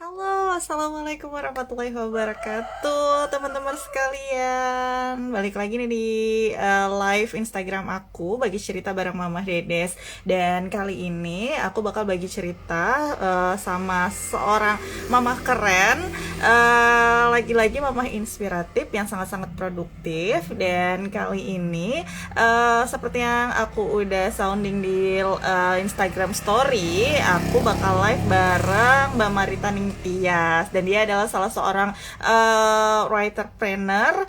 Halo, assalamualaikum warahmatullahi wabarakatuh, teman-teman sekalian. Balik lagi nih di live Instagram aku, bagi cerita bareng Mama Dedes. Dan kali ini aku bakal bagi cerita sama seorang mama keren, lagi-lagi mama inspiratif yang sangat-sangat produktif. Dan kali ini seperti yang aku udah sounding di Instagram Story, aku bakal live bareng Mbak Marita Ningtyas, dan dia adalah salah seorang writerpreneur,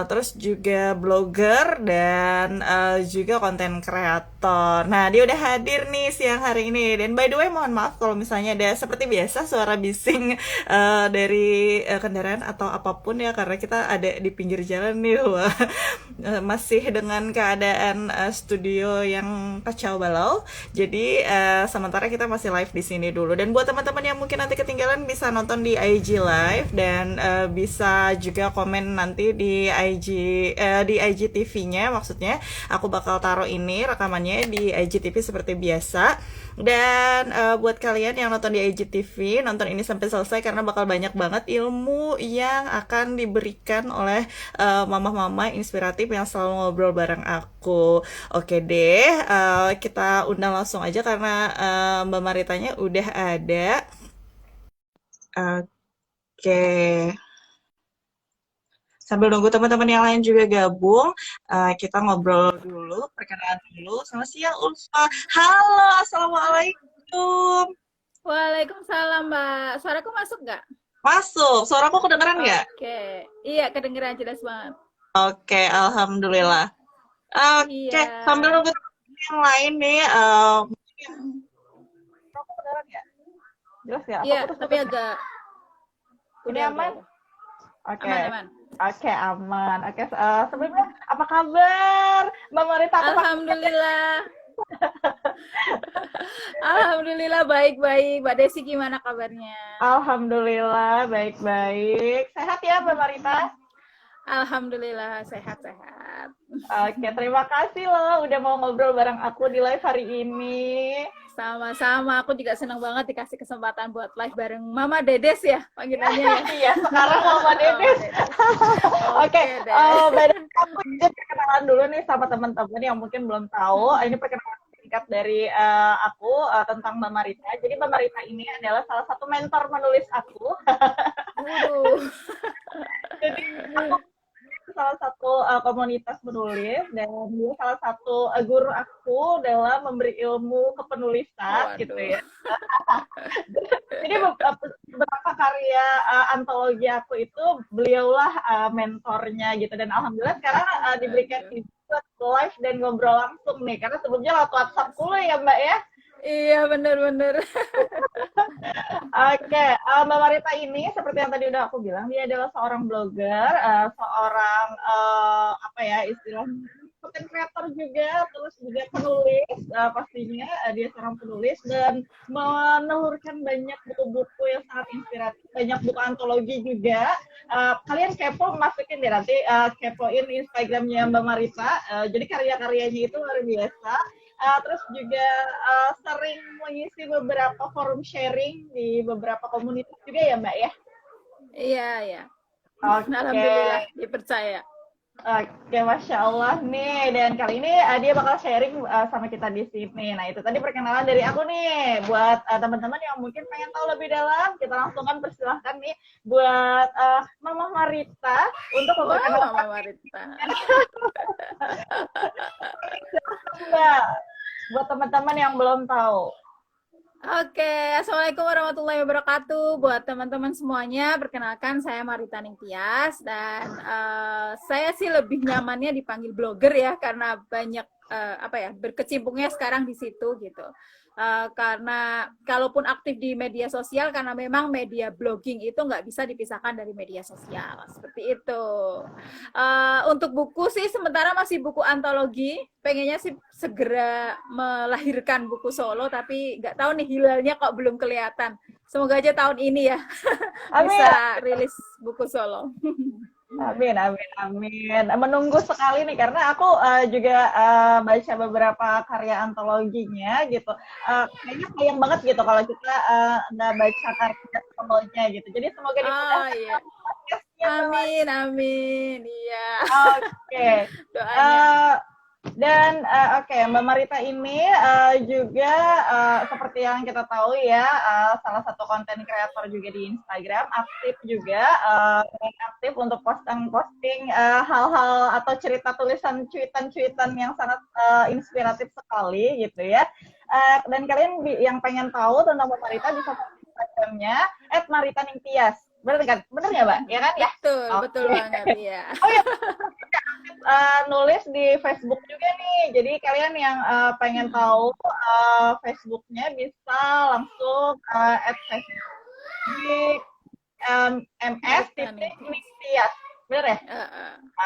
terus juga blogger dan juga konten kreator. Nah, dia udah hadir nih siang hari ini. Dan by the way, mohon maaf kalau misalnya ada seperti biasa suara bising dari kendaraan atau apapun ya, karena kita ada di pinggir jalan nih. Wah. Masih dengan keadaan studio yang kacau balau. Jadi sementara kita masih live di sini dulu. Dan buat teman-teman yang mungkin nanti ketinggalan, bisa nonton di IG live dan bisa juga komen nanti di di IGTV-nya. Maksudnya aku bakal taruh ini rekamannya di IGTV seperti biasa. Dan buat kalian yang nonton di IGTV, nonton ini sampai selesai karena bakal banyak banget ilmu yang akan diberikan oleh mama-mama inspiratif yang selalu ngobrol bareng aku. Oke deh, kita undang langsung aja karena Mbak Maritanya udah ada. Oke, sambil nunggu teman-teman yang lain juga gabung, kita ngobrol dulu, perkenalan dulu. Selamat siang, Ulfa. Halo, assalamualaikum. Waalaikumsalam, Mbak. Suaraku masuk nggak? Masuk, suaraku kedengeran nggak? Oke. Iya, kedengeran jelas banget. Oke, alhamdulillah. Oke, Iya. sambil nunggu teman yang lain nih, suaraku kedengeran nggak? Jelas ya? Apa Iya, tapi putus-putus nih? agak Ini udah, aman? udah. Oke. Aman, aman. Oke, aman. Oke, sebelumnya apa kabar? Mbak Marita, aku pasti. Alhamdulillah. Alhamdulillah baik-baik. Mbak Desi gimana kabarnya? Alhamdulillah, baik-baik. Sehat ya, Mbak Marita? Alhamdulillah sehat-sehat. Oke, terima kasih loh udah mau ngobrol bareng aku di live hari ini. Sama-sama, aku juga senang banget dikasih kesempatan buat live bareng Mama Dedes ya panggilannya ya. Iya, sekarang Mama Dedes. Oke, Oke deh. by the way, aku juga perkenalan dulu nih sama teman-teman yang mungkin belum tahu. Ini perkenalan singkat dari aku tentang Mbak Marita. Jadi Mbak Marita ini adalah salah satu mentor menulis aku. Waduh. Jadi aku salah satu komunitas penulis, dan dia salah satu guru aku dalam memberi ilmu kepenulisan gitu Waduh. ya. Jadi beberapa karya antologi aku itu beliaulah mentornya gitu, dan alhamdulillah sekarang diberikan Aduh. izin buat live dan ngobrol langsung nih, karena sebelumnya lewat WhatsApp dulu ya Mbak ya. Iya, bener-bener. Oke, Mbak Marita ini seperti yang tadi udah aku bilang, dia adalah seorang blogger, seorang apa ya istilahnya, content creator juga, terus juga penulis, pastinya dia seorang penulis dan menelurkan banyak buku-buku yang sangat inspiratif, banyak buku antologi juga. Kalian kepo, masukin deh nanti, kepoin Instagramnya Mbak Marita, jadi karya-karyanya itu luar biasa. Terus juga sering mengisi beberapa forum sharing di beberapa komunitas juga ya Mbak ya. Iya, iya. Oke, Alhamdulillah dipercaya. oke, Masya Allah nih. Dan kali ini dia bakal sharing sama kita di sini. Nah itu tadi perkenalan dari aku nih. Buat teman-teman yang mungkin pengen tahu lebih dalam, kita langsung kan persilahkan nih buat Mama Marita untuk Wow, Mama memperkenalkan Marita. Mbak. Buat teman-teman yang belum tahu. Oke, Assalamualaikum warahmatullahi wabarakatuh. Buat teman-teman semuanya, perkenalkan saya Marita Ningtyas dan saya sih lebih nyamannya dipanggil blogger ya karena banyak apa ya berkecimpungnya sekarang di situ gitu. Karena kalaupun aktif di media sosial, karena memang media blogging itu nggak bisa dipisahkan dari media sosial seperti itu. Untuk buku sih sementara masih buku antologi, pengennya sih segera melahirkan buku solo, tapi nggak tahu nih hilalnya kok belum kelihatan. Semoga aja tahun ini ya Amin. bisa rilis buku solo. Amin, amin, amin. Menunggu sekali nih karena aku juga baca beberapa karya antologinya gitu. Kayaknya sayang banget gitu kalau kita nggak baca karya solonya gitu. Jadi semoga Oh dimudahkan iya. podcastnya Mbak. Amin, amin. Iya. Oke. Doanya. Eh, dan oke, Mbak Marita ini juga seperti yang kita tahu ya, salah satu konten kreator juga di Instagram, aktif juga, aktif untuk posting-posting hal-hal atau cerita tulisan cuitan-cuitan yang sangat inspiratif sekali gitu ya. Dan kalian yang pengen tahu tentang Mbak Marita bisa follow Instagramnya @maritaningtyas. Bener kan? Bener ya, Mbak? Ya kan ya? Betul, betul Oke. banget ya. Oh ya, nulis di Facebook juga nih. Jadi kalian yang pengen tahu Facebooknya bisa langsung add Facebook di MS Marita titik Ningtyas. Niktias. Bener ya?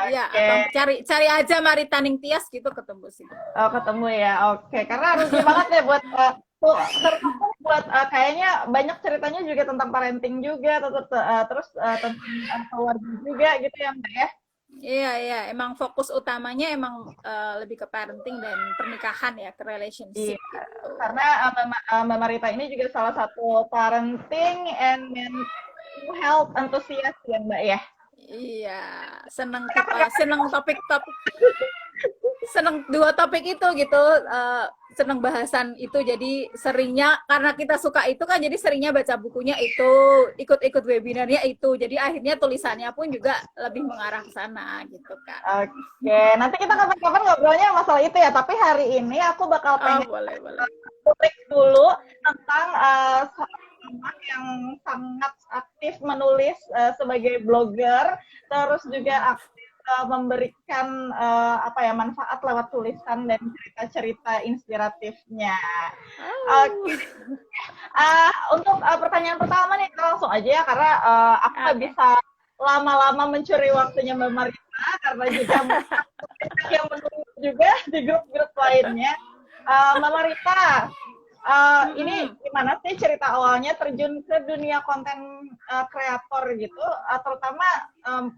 Iya, Oke. atau cari aja Marita Ningtyas gitu ketemu sih. Oh, ketemu ya. Oke. Karena rugi banget ya buat terutama buat kayaknya banyak ceritanya juga tentang parenting juga, terus tentang keluarga juga gitu ya, Mbak ya. Iya, iya, emang fokus utamanya emang lebih ke parenting dan pernikahan ya, ke Iya, relationship gitu. karena Mbak Marita ini juga salah satu parenting and mental health enthusiast ya Mbak ya. Iya, Kenapa nggak seneng topik-topik, seneng dua topik itu gitu, seneng bahasan itu. Jadi seringnya karena kita suka itu kan, jadi seringnya baca bukunya itu, ikut-ikut webinarnya itu. Jadi akhirnya tulisannya pun juga lebih mengarah ke sana gitu kan. Oke, nanti kita kapan-kapan ngobrolnya masalah itu ya. Tapi hari ini aku bakal Oh, pengen boleh, boleh. kulik dulu tentang seorang yang sangat aktif menulis sebagai blogger, terus juga aktif memberikan apa ya manfaat lewat tulisan dan cerita-cerita inspiratifnya. Oh, Oke, untuk pertanyaan pertama nih kita langsung aja ya karena aku nggak oke. bisa lama-lama mencuri waktunya Mbak Marita karena juga yang menunggu juga di grup-grup lainnya. Mbak Marita, ini Mm-mm. gimana sih cerita awalnya terjun ke dunia konten kreator gitu, terutama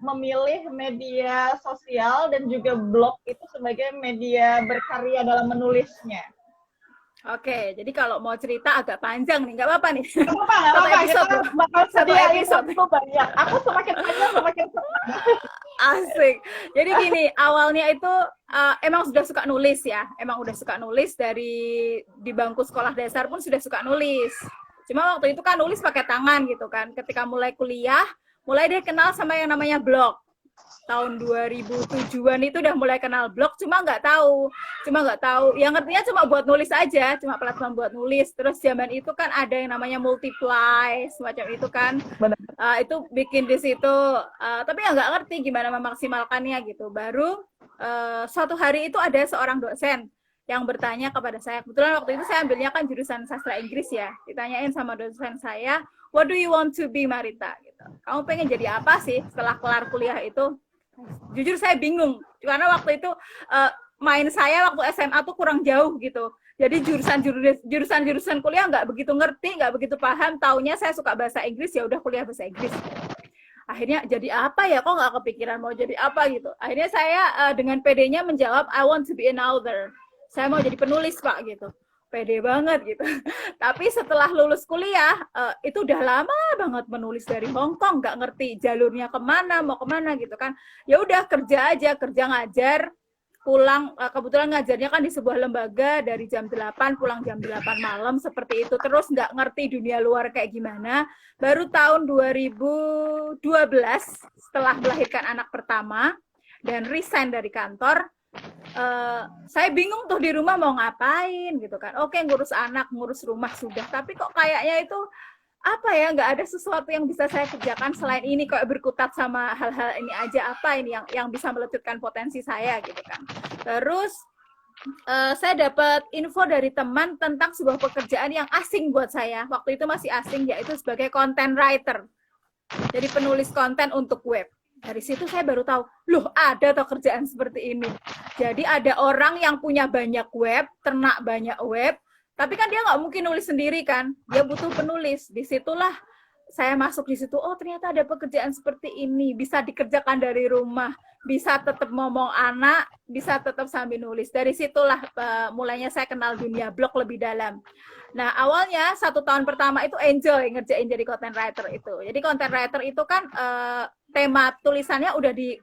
memilih media sosial dan juga blog itu sebagai media berkarya dalam menulisnya? Oke, jadi kalau mau cerita agak panjang nih, nggak apa-apa nih. Nggak Satu apa-apa, kita episode loh. bakal Satu sediain episode. waktu banyak. Aku semakin panjang semakin senang. Asik. Jadi gini, awalnya itu emang sudah suka nulis ya. Emang udah suka nulis dari di bangku sekolah dasar pun sudah suka nulis. Cuma waktu itu kan nulis pakai tangan gitu kan. Ketika mulai kuliah, mulai deh kenal sama yang namanya blog. Tahun 2007-an itu udah mulai kenal blog, cuma nggak tahu yang ngertinya cuma buat nulis aja, cuma platform buat nulis. Terus zaman itu kan ada yang namanya multiply semacam itu kan. Benar. Itu bikin di situ, tapi ya nggak ngerti gimana memaksimalkannya gitu. Baru suatu hari itu ada seorang dosen yang bertanya kepada saya. Kebetulan waktu itu saya ambilnya kan jurusan sastra Inggris ya. Ditanyain sama dosen saya, what do you want to be, Marita? Gitu. Kamu pengen jadi apa sih setelah kelar kuliah itu? Jujur saya bingung karena waktu itu main saya waktu SMA tuh kurang jauh gitu. Jadi jurusan kuliah nggak begitu ngerti, nggak begitu paham. Taunya saya suka bahasa Inggris, ya udah kuliah bahasa Inggris. Akhirnya jadi apa ya? Kok nggak kepikiran mau jadi apa gitu. Akhirnya saya dengan PD-nya menjawab, I want to be an author. Saya mau jadi penulis Pak gitu. Pede banget gitu. Tapi setelah lulus kuliah, itu udah lama banget menulis dari Hong Kong, nggak ngerti jalurnya kemana, mau kemana gitu kan. Ya udah kerja aja, kerja ngajar, pulang, kebetulan ngajarnya kan di sebuah lembaga dari jam 8, pulang jam 8 malam, seperti itu. Terus nggak ngerti dunia luar kayak gimana. Baru tahun 2012, setelah melahirkan anak pertama, dan resign dari kantor, saya bingung tuh di rumah mau ngapain gitu kan. Oke, ngurus anak, ngurus rumah sudah, tapi kok kayaknya itu apa ya, nggak ada sesuatu yang bisa saya kerjakan selain ini, kok berkutat sama hal-hal ini aja, apa ini yang bisa meletutkan potensi saya gitu kan. Terus saya dapat info dari teman tentang sebuah pekerjaan yang asing buat saya, waktu itu masih asing, yaitu sebagai content writer, jadi penulis konten untuk web. Dari situ saya baru tahu, loh ada tuh kerjaan seperti ini. Jadi ada orang yang punya banyak web, ternak banyak web, tapi kan dia nggak mungkin nulis sendiri kan, dia butuh penulis. Disitulah saya masuk di situ, oh ternyata ada pekerjaan seperti ini, bisa dikerjakan dari rumah, bisa tetap ngomong anak, bisa tetap sambil nulis. Dari situlah mulainya saya kenal dunia blog lebih dalam. Nah, awalnya 1 tahun pertama itu enjoy ngerjain jadi content writer itu. Jadi content writer itu kan tema tulisannya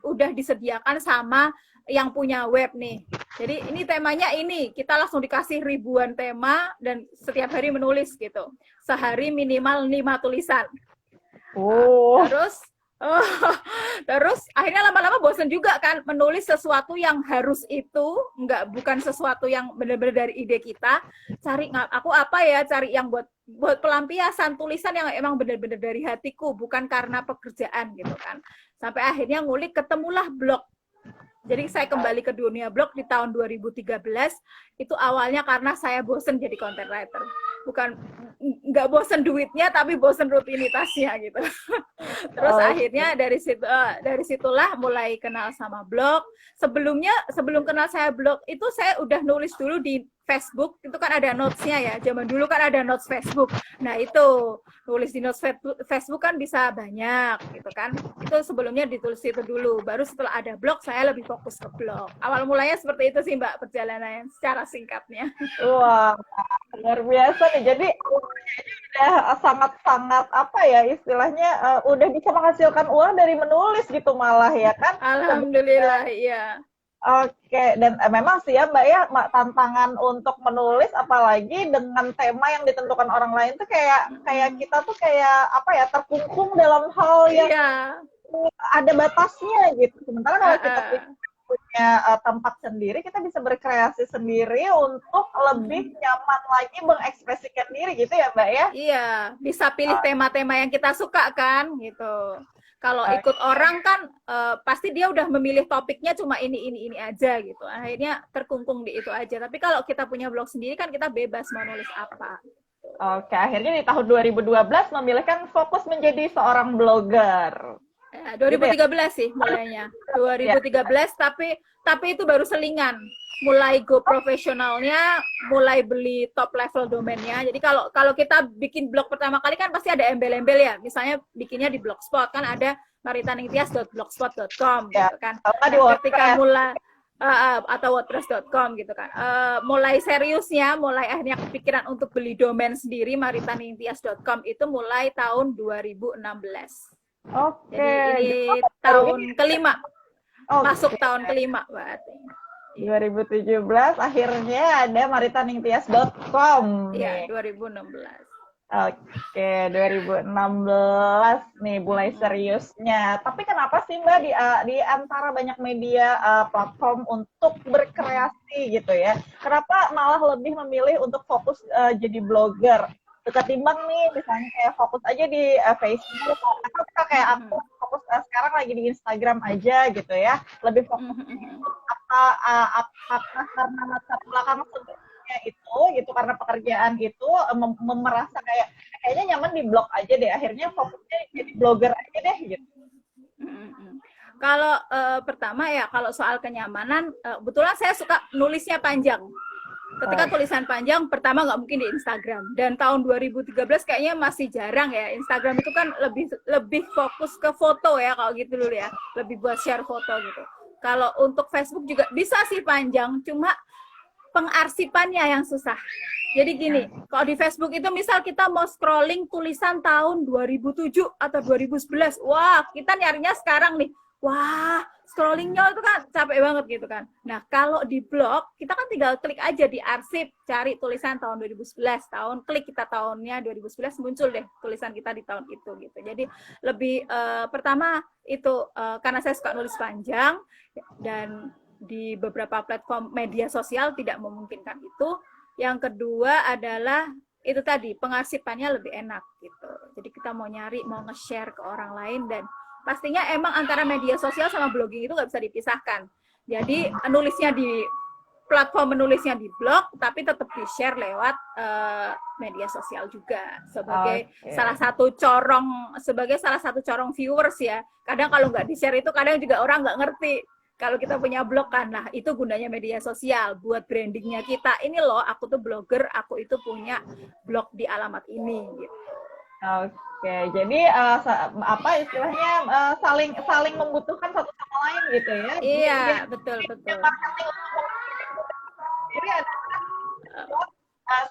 udah disediakan sama yang punya web nih. Jadi ini temanya ini, kita langsung dikasih ribuan tema dan setiap hari menulis gitu. Sehari minimal 5 tulisan. Oh. Terus akhirnya lama-lama bosan juga kan menulis sesuatu yang harus itu, bukan sesuatu yang benar-benar dari ide kita. Cari aku apa ya, cari yang buat pelampiasan, tulisan yang emang benar-benar dari hatiku, bukan karena pekerjaan gitu kan. Sampai akhirnya ngulik, ketemulah blog. Jadi saya kembali ke dunia blog di tahun 2013. Itu awalnya karena saya bosen jadi content writer. Bukan nggak bosen duitnya, tapi bosen rutinitasnya gitu. Terus akhirnya dari situlah mulai kenal sama blog. Sebelum kenal saya blog itu saya udah nulis dulu di Facebook, itu kan ada notes-nya ya. Zaman dulu kan ada notes Facebook. Nah, itu nulis di notes Facebook kan bisa banyak gitu kan. Itu sebelumnya ditulis itu dulu. Baru setelah ada blog saya lebih fokus ke blog. Awal mulanya seperti itu sih Mbak perjalanannya secara singkatnya. Wah, luar biasa nih. Jadi udah sangat-sangat apa ya istilahnya udah bisa menghasilkan uang dari menulis gitu malah ya kan? Alhamdulillah, iya. Oke, dan memang sih ya Mbak ya, tantangan untuk menulis apalagi dengan tema yang ditentukan orang lain tuh kayak kita tuh kayak apa ya, terkungkung dalam hal yang ada batasnya gitu. Sementara kalau kita punya tempat sendiri, kita bisa berkreasi sendiri untuk lebih nyaman lagi mengekspresikan diri gitu ya Mbak ya? Iya, bisa pilih tema-tema yang kita suka kan gitu. Kalau ikut orang kan pasti dia udah memilih topiknya cuma ini aja gitu. Akhirnya terkungkung di itu aja. Tapi kalau kita punya blog sendiri kan kita bebas mau nulis apa. Oke, akhirnya di tahun 2012 memilihkan fokus menjadi seorang blogger. 2013 sih mulainya. 2013 tapi itu baru selingan. Mulai go profesionalnya, mulai beli top level domainnya. Jadi kalau kita bikin blog pertama kali kan pasti ada embel-embel ya. Misalnya bikinnya di Blogspot kan ada maritaningtyas.blogspot.com gitu kan. Nah, ketika mulai atau wordpress.com gitu kan. Mulai seriusnya, mulai akhirnya kepikiran untuk beli domain sendiri maritaningtyas.com itu mulai tahun 2016. Oke. Jadi ini tahun kelima. Masuk tahun kelima berarti. 2017 akhirnya ada maritaningtyas.com. Iya, 2016. Oke, 2016 nih mulai seriusnya. Tapi kenapa sih Mbak di antara banyak media platform untuk berkreasi gitu ya? Kenapa malah lebih memilih untuk fokus jadi blogger? Ketimbang nih misalnya kayak fokus aja di Facebook atau kita kayak aku fokus sekarang lagi di Instagram aja gitu ya, lebih fokus apakah karena latar belakang sebelumnya itu gitu karena pekerjaan itu merasa kayaknya nyaman di blog aja deh, akhirnya fokusnya jadi blogger aja deh gitu. Kalau pertama ya kalau soal kenyamanan, kebetulan saya suka nulisnya panjang. Ketika tulisan panjang, pertama nggak mungkin di Instagram. Dan tahun 2013 kayaknya masih jarang ya. Instagram itu kan lebih fokus ke foto ya, kalau gitu dulu ya. Lebih buat share foto gitu. Kalau untuk Facebook juga bisa sih panjang, cuma pengarsipannya yang susah. Jadi gini, kalau di Facebook itu misal kita mau scrolling tulisan tahun 2007 atau 2011, wah kita nyarinya sekarang nih. Wah, scrollingnya itu kan capek banget gitu kan. Nah, kalau di blog, kita kan tinggal klik aja di arsip, cari tulisan tahun 2011, klik kita tahunnya 2011, muncul deh tulisan kita di tahun itu gitu. Jadi lebih, pertama itu karena saya suka nulis panjang, dan di beberapa platform media sosial tidak memungkinkan itu. Yang kedua adalah itu tadi, pengarsipannya lebih enak gitu. Jadi kita mau nyari, mau nge-share ke orang lain, dan pastinya emang antara media sosial sama blogging itu nggak bisa dipisahkan. Jadi nulisnya di platform, menulisnya di blog, tapi tetap di-share lewat media sosial juga sebagai salah satu corong viewers ya. Kadang kalau nggak di-share itu kadang juga orang nggak ngerti. Kalau kita punya blog kan, nah itu gunanya media sosial buat brandingnya kita. Ini loh, aku tuh blogger, aku itu punya blog di alamat ini gitu. Oke, jadi apa istilahnya saling saling membutuhkan satu sama lain gitu ya. Iya, Yang betul betul. marketing untuk sendiri ada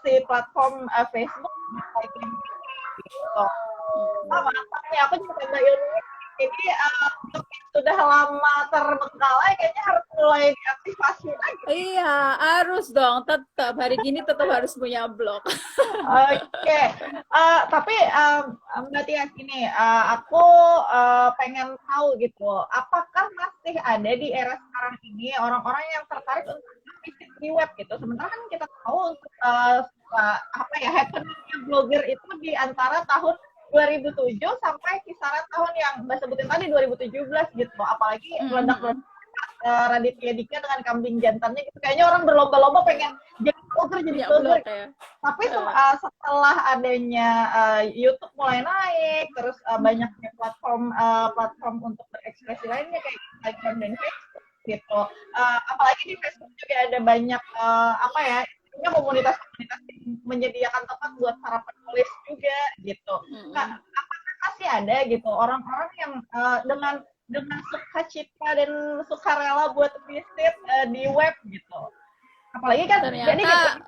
si platform Facebook gitu. Oh, mantap nih, aku juga tambah ilmu. Jadi untuk yang sudah lama terbengkalai kayaknya harus mulai diaktifasi lagi. Iya, harus dong. Tetap hari gini tetap harus punya blog. Oke, tapi Mbak Tias ini, aku pengen tahu gitu, apakah masih ada di era sekarang ini orang-orang yang tertarik untuk bisnis di web gitu? Sementara kan kita tahu untuk apa ya happeningnya blogger itu di antara tahun 2007 sampai kisaran tahun yang Mbak sebutin tadi 2017 gitu, apalagi meledak-ledak Raditya Dika dengan kambing jantannya gitu. Kayaknya orang berlomba-lomba pengen jadi blogger, jadi Punya blogger. blog ya. Tapi setelah adanya YouTube mulai naik, terus banyaknya platform untuk berekspresi lainnya kayak Instagram dan Facebook gitu. Apalagi di Facebook juga ada banyak apa ya, komunitas-komunitas yang menyediakan tempat buat para penulis juga gitu. Nah, apakah masih ada gitu orang-orang yang dengan sukacita dan sukarela buat bisnis di web gitu? Apalagi kan jadi Ternyata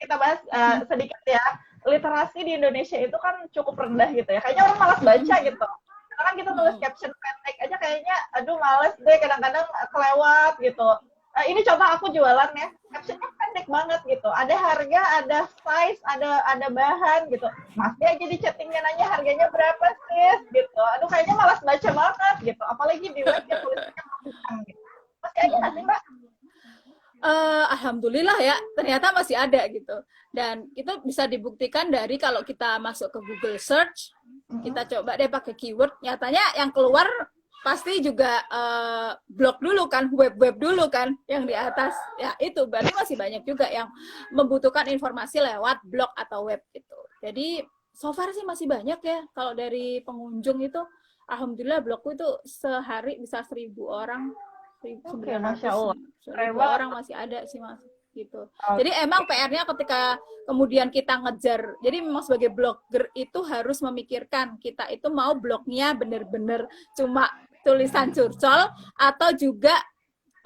kita bahas sedikit ya, literasi di Indonesia itu kan cukup rendah gitu ya, kayaknya orang malas baca gitu, karena kan kita nulis caption pendek aja kayaknya aduh males deh, kadang-kadang kelewat gitu. Ini contoh aku jualan ya, captionnya pendek banget gitu, ada harga, ada size, ada bahan gitu, masih aja di chattingnya nanya harganya berapa sih gitu, aduh kayaknya malas baca banget gitu, apalagi di web yang tulisannya panjang gitu. Masih aja nggak sih Mbak? alhamdulillah ya, ternyata masih ada gitu. Dan itu bisa dibuktikan dari kalau kita masuk ke Google Search, kita coba deh pakai keyword, nyatanya yang keluar pasti juga blog dulu kan, web-web dulu kan yang di atas. Ya itu berarti masih banyak juga yang membutuhkan informasi lewat blog atau web gitu. Jadi so far sih masih banyak ya. Kalau dari pengunjung itu, alhamdulillah blogku itu sehari bisa 1.000 orang. Oke, 900 Masya Allah. Keren 1.000 banget. orang masih ada sih mas gitu. Oke. Jadi emang PR-nya ketika kemudian kita ngejar, jadi memang sebagai blogger itu harus memikirkan kita itu mau blognya bener-bener cuma tulisan curcol atau juga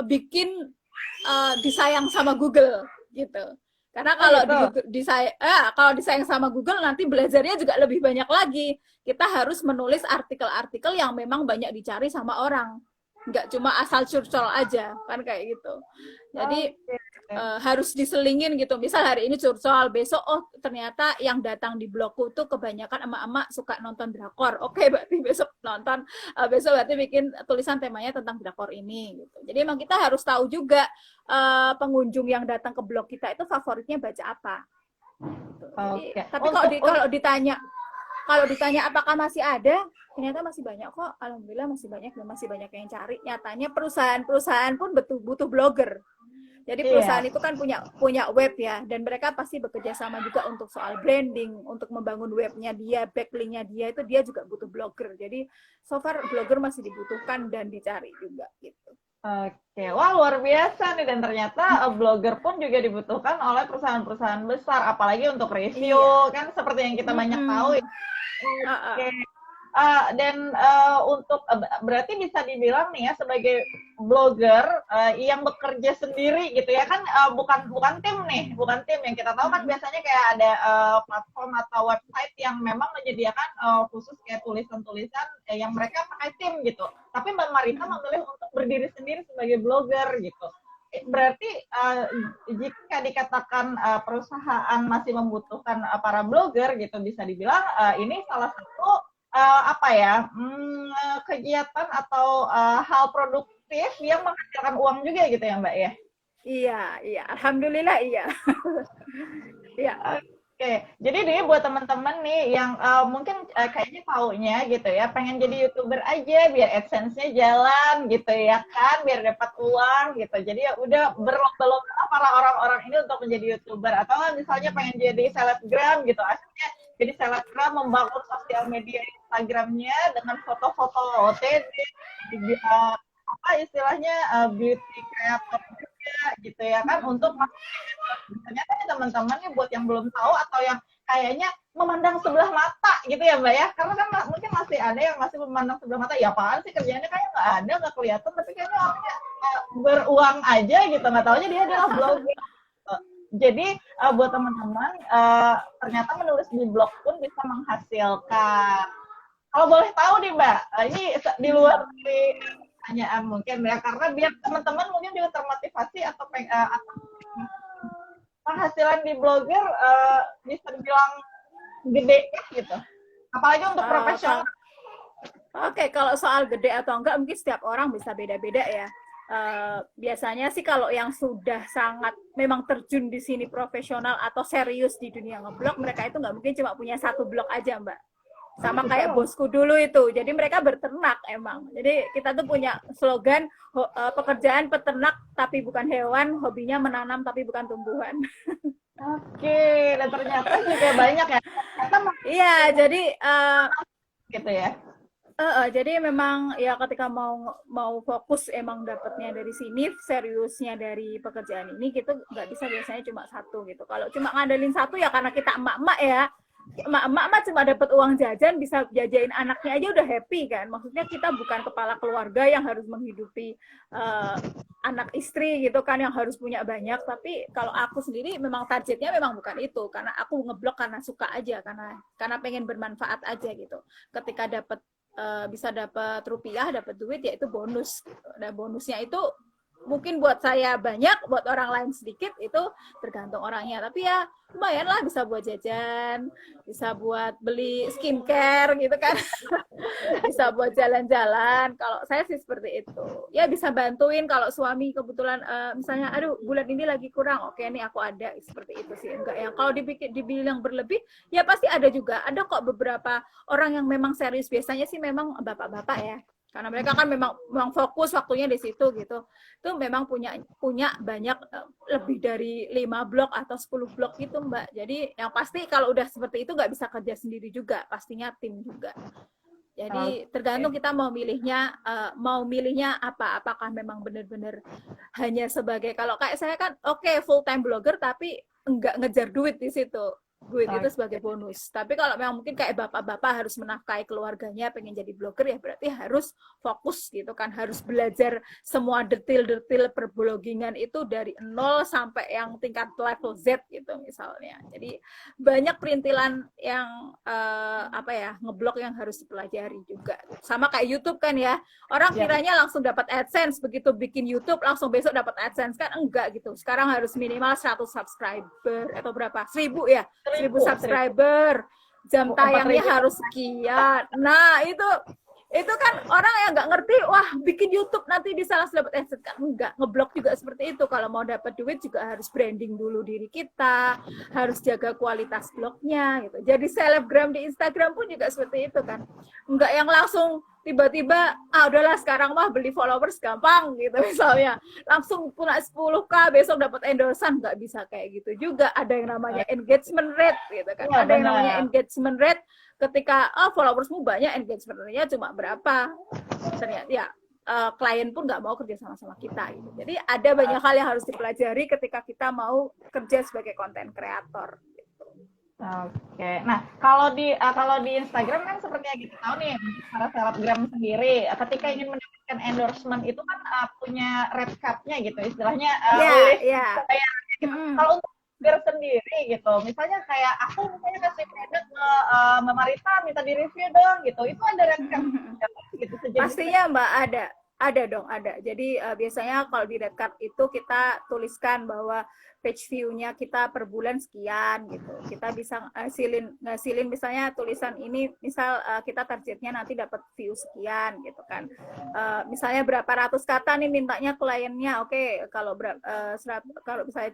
bikin disayang sama Google gitu. Karena kalau Gitu. kalau disayang sama Google nanti belajarnya juga lebih banyak lagi. Kita harus menulis artikel-artikel yang memang banyak dicari sama orang, nggak cuma asal curcol aja kan kayak gitu. Jadi harus diselingin gitu, misal hari ini curcol, besok oh ternyata yang datang di blogku tuh kebanyakan emak-emak suka nonton drakor, oke berarti besok nonton, besok berarti bikin tulisan temanya tentang drakor ini gitu. Jadi emang kita harus tahu juga pengunjung yang datang ke blog kita itu favoritnya baca apa gitu. Jadi, tapi kalau ditanya apakah masih ada, ternyata masih banyak kok, alhamdulillah masih banyak dan masih banyak yang cari. Nyatanya perusahaan-perusahaan pun butuh blogger. Jadi perusahaan itu kan punya web ya, dan mereka pasti bekerja sama juga untuk soal branding, untuk membangun webnya dia, backlinknya dia, itu dia juga butuh blogger. Jadi so far blogger masih dibutuhkan dan dicari juga gitu. Oke, wah luar biasa nih, dan ternyata blogger pun juga dibutuhkan oleh perusahaan-perusahaan besar, apalagi untuk review kan seperti yang kita banyak tahu ya. Oke. Dan untuk berarti bisa dibilang nih ya sebagai blogger yang bekerja sendiri gitu ya kan, bukan tim nih, bukan tim yang kita tahu kan biasanya kayak ada platform atau website yang memang menyediakan khusus kayak tulisan-tulisan yang mereka pakai tim gitu. Tapi Mbak Marita memilih untuk berdiri sendiri sebagai blogger gitu. Berarti jika dikatakan perusahaan masih membutuhkan para blogger gitu, bisa dibilang ini salah satu apa ya kegiatan atau hal produktif yang menghasilkan uang juga gitu ya Mbak ya. Iya, alhamdulillah iya. Iya. Oke, jadi nih buat teman-teman nih yang mungkin kayaknya taunya gitu ya, pengen jadi YouTuber aja biar AdSense-nya jalan gitu ya kan, biar dapat uang gitu. Jadi ya udah berlomba-lomba para orang-orang ini untuk menjadi YouTuber, atau misalnya pengen jadi selebgram gitu, akhirnya jadi selebgram membangun sosial media Instagramnya dengan foto-foto OTD, apa istilahnya beauty creator juga gitu ya kan, untuk ternyata nih teman-teman nih buat yang belum tahu atau yang kayaknya memandang sebelah mata gitu ya Mbak ya, karena kan mungkin masih ada yang masih memandang sebelah mata, ya apaan sih kerjanya, kayak nggak ada, nggak kelihatan, tapi kayaknya orangnya beruang aja gitu, nggak taunya dia adalah blogger. Jadi buat teman-teman, ternyata menulis di blog pun bisa menghasilkan. Kalau boleh tahu nih Mbak, ini di luar dari pertanyaan mungkin ya, karena biar teman-teman mungkin juga termotivasi atau penghasilan di blogger bisa dibilang gede gitu. Apalagi untuk profesional. Oke, kalau soal gede atau enggak mungkin setiap orang bisa beda-beda ya. Biasanya sih kalau yang sudah sangat memang terjun di sini profesional atau serius di dunia ngeblog, mereka itu nggak mungkin cuma punya satu blog aja Mbak. Sama kayak bosku dulu itu. Jadi mereka berternak emang. Jadi kita tuh punya slogan pekerjaan peternak tapi bukan hewan, hobinya menanam tapi bukan tumbuhan. Oke, dan ternyata juga banyak ya. Iya, jadi gitu ya. jadi memang ya ketika mau fokus emang dapatnya dari sini, seriusnya dari pekerjaan ini gitu nggak bisa biasanya cuma satu gitu. Kalau cuma ngandelin satu ya karena kita emak-emak ya, emak-emak cuma dapat uang jajan bisa jajain anaknya aja udah happy kan. Maksudnya kita bukan kepala keluarga yang harus menghidupi anak istri gitu kan, yang harus punya banyak. Tapi kalau aku sendiri memang targetnya memang bukan itu, karena aku ngeblok karena suka aja, karena pengen bermanfaat aja gitu. Ketika bisa dapat rupiah, dapat duit, ya itu bonus. Dan bonusnya itu mungkin buat saya banyak, buat orang lain sedikit, itu tergantung orangnya. Tapi ya lumayan lah, bisa buat jajan, bisa buat beli skincare gitu kan, bisa buat jalan-jalan. Kalau saya sih seperti itu. Ya bisa bantuin kalau suami kebetulan misalnya, aduh bulan ini lagi kurang, oke nih aku ada, seperti itu sih. Enggak yang kalau dibilang berlebih, ya pasti ada juga. Ada kok beberapa orang yang memang serius, biasanya sih memang bapak-bapak ya. Karena mereka kan memang fokus waktunya di situ gitu. Itu memang punya banyak lebih dari 5 blog atau 10 blog gitu Mbak. Jadi yang pasti kalau udah seperti itu nggak bisa kerja sendiri juga, pastinya tim juga. Jadi tergantung kita mau milihnya apa, apakah memang benar-benar hanya sebagai, kalau kayak saya kan full time blogger tapi enggak ngejar duit di situ. Duit itu sebagai bonus. Tapi kalau memang mungkin kayak bapak-bapak harus menafkahi keluarganya, pengen jadi blogger, ya berarti harus fokus gitu kan, harus belajar semua detail-detail perblogingan itu dari nol sampai yang tingkat level Z gitu misalnya. Jadi banyak perintilan yang ngeblog yang harus dipelajari juga. Sama kayak YouTube kan ya. Orang kiranya langsung dapat AdSense, begitu bikin YouTube langsung besok dapat AdSense, kan enggak gitu. Sekarang harus minimal 100 subscriber atau berapa? 1000 ya. 1000 subscriber, jam tayangnya harus sekian. Nah, itu kan orang yang nggak ngerti, wah bikin YouTube nanti bisa langsung dapat AdSense, kan enggak. Ngeblog juga seperti itu. Kalau mau dapat duit juga harus branding dulu diri kita, harus jaga kualitas blognya gitu. Jadi selebgram di Instagram pun juga seperti itu kan. Enggak yang langsung tiba-tiba udahlah sekarang mah beli followers gampang gitu misalnya, langsung punya 10k besok dapat endorsan, nggak bisa kayak gitu juga. Ada yang namanya engagement rate gitu kan, ada yang namanya engagement rate. Ketika followersmu banyak, engagement rate-nya cuma berapa, ternyata ya klien pun nggak mau kerja sama kita gitu. Jadi ada banyak hal yang harus dipelajari ketika kita mau kerja sebagai content creator. Oke, nah kalau di Instagram kan seperti yang kita tahu nih, para selebgram sendiri ketika ingin mendapatkan endorsement itu kan punya red card-nya gitu istilahnya. Kalau untuk blogger sendiri gitu, misalnya kayak aku kasih produk ke Mbak Marita, minta di review dong gitu, itu ada red card gitu. Pastinya Mbak, ada dong, ada. Jadi biasanya kalau di red card itu kita tuliskan bahwa page view-nya kita per bulan sekian gitu. Kita bisa ngasilin misalnya tulisan ini, misal kita targetnya nanti dapat view sekian gitu kan. Misalnya berapa ratus kata nih mintanya kliennya. Oke, kalau misalnya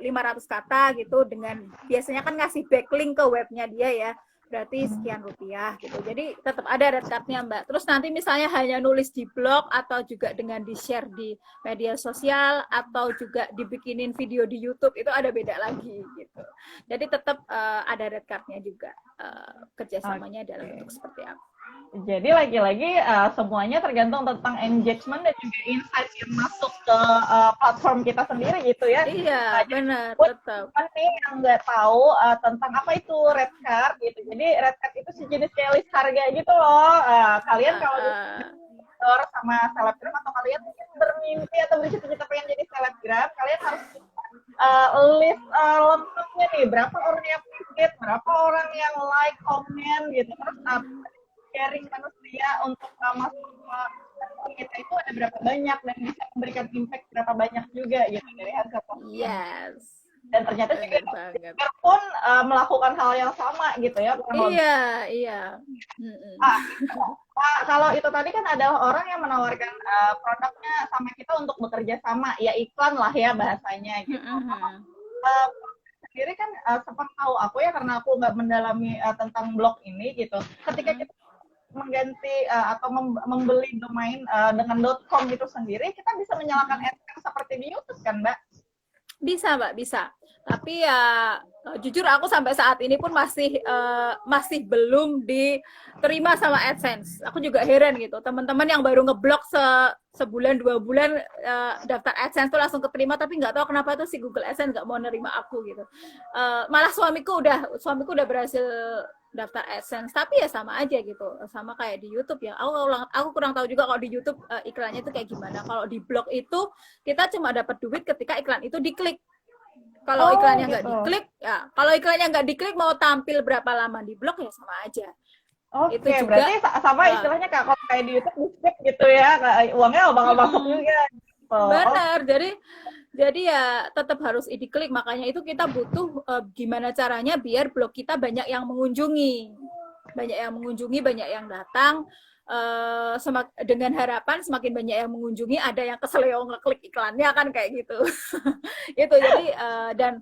500 kata gitu, dengan biasanya kan ngasih backlink ke webnya dia ya, berarti sekian rupiah gitu. Jadi tetap ada red card-nya Mbak. Terus nanti misalnya hanya nulis di blog atau juga dengan di-share di media sosial atau juga dibikinin video di YouTube, itu ada beda lagi gitu. Jadi tetap ada red card-nya juga, kerjasamanya dalam bentuk seperti apa. Jadi lagi-lagi semuanya tergantung tentang engagement dan juga insights yang masuk ke platform kita sendiri gitu ya. Iya, Jadi benar, buat tetap. teman nih yang nggak tahu tentang apa itu red card gitu. Jadi red card itu sejenis kayak list harga gitu loh. Kalian kalau Uh, sama selebgram atau kalian mungkin bermimpi atau bercita-cita pengen jadi selebgram, kalian harus list lengkapnya nih, berapa orang yang visit, berapa orang yang like, komen gitu, terus sharing manusia untuk masuk ke platform kita itu ada berapa banyak dan bisa memberikan impact berapa banyak juga gitu dari harga postingan. yes, Dan ternyata juga benar banget. Blogger pun melakukan hal yang sama gitu ya kurang lebih. Iya, iya. Mm-mm. Ah, kalau itu tadi kan ada orang yang menawarkan produknya sama kita untuk bekerja sama, ya iklan lah ya bahasanya gitu. Mm-mm. Uh, sendiri kan sepengetahu aku ya karena aku nggak mendalami tentang blog ini gitu. Ketika kita mengganti atau membeli domain dengan .com itu sendiri, kita bisa menyalakan AdSense seperti di YouTube kan, Mbak? Bisa, Mbak, bisa. Tapi ya jujur aku sampai saat ini pun masih belum diterima sama AdSense. Aku juga heran gitu. Teman-teman yang baru ngeblok sebulan 2 bulan daftar AdSense tuh langsung keterima, tapi nggak tahu kenapa tuh si Google AdSense nggak mau nerima aku gitu. Malah suamiku udah berhasil daftar AdSense, tapi ya sama aja gitu, sama kayak di YouTube ya. Aku kurang tahu juga kalau di YouTube iklannya itu kayak gimana. Kalau di blog itu kita cuma dapat duit ketika iklan itu diklik. Kalau iklannya nggak gitu. diklik, ya kalau iklannya nggak diklik mau tampil berapa lama di blog ya sama aja. Oke, Itu juga, berarti sama istilahnya kalau kayak di YouTube di skip gitu ya, uangnya bakal masuk juga. Gitu. Benar, jadi ya tetap harus diklik. Makanya itu kita butuh gimana caranya biar blog kita banyak yang mengunjungi, banyak yang datang. Dengan harapan semakin banyak yang mengunjungi, ada yang keseleo ngeklik iklannya kan kayak gitu. Itu jadi dan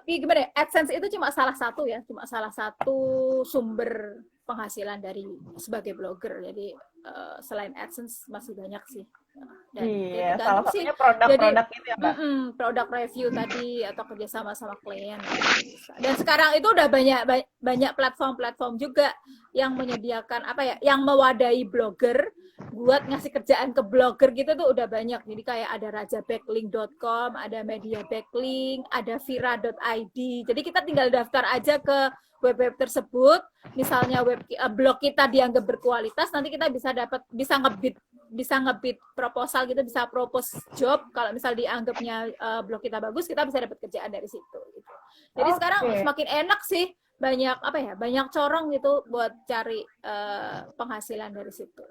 gimana ya, AdSense itu cuma salah satu sumber penghasilan dari sebagai blogger. Jadi selain AdSense masih banyak sih. Dan iya, tergantung salah sih. satunya produk-produk Jadi, itu ya, Mbak. produk review tadi atau kerjasama sama klien. Dan sekarang itu udah banyak platform-platform juga yang menyediakan yang mewadahi blogger buat ngasih kerjaan ke blogger gitu tuh udah banyak. Jadi kayak ada rajabacklink.com, ada media backlink, ada vira.id. Jadi kita tinggal daftar aja ke web-web tersebut. Misalnya blog kita dianggap berkualitas, nanti kita bisa ngebit proposal gitu, bisa propose job. Kalau misal dianggapnya blog kita bagus, kita bisa dapat kerjaan dari situ gitu. Jadi sekarang semakin enak sih, banyak corong gitu buat cari penghasilan dari situ.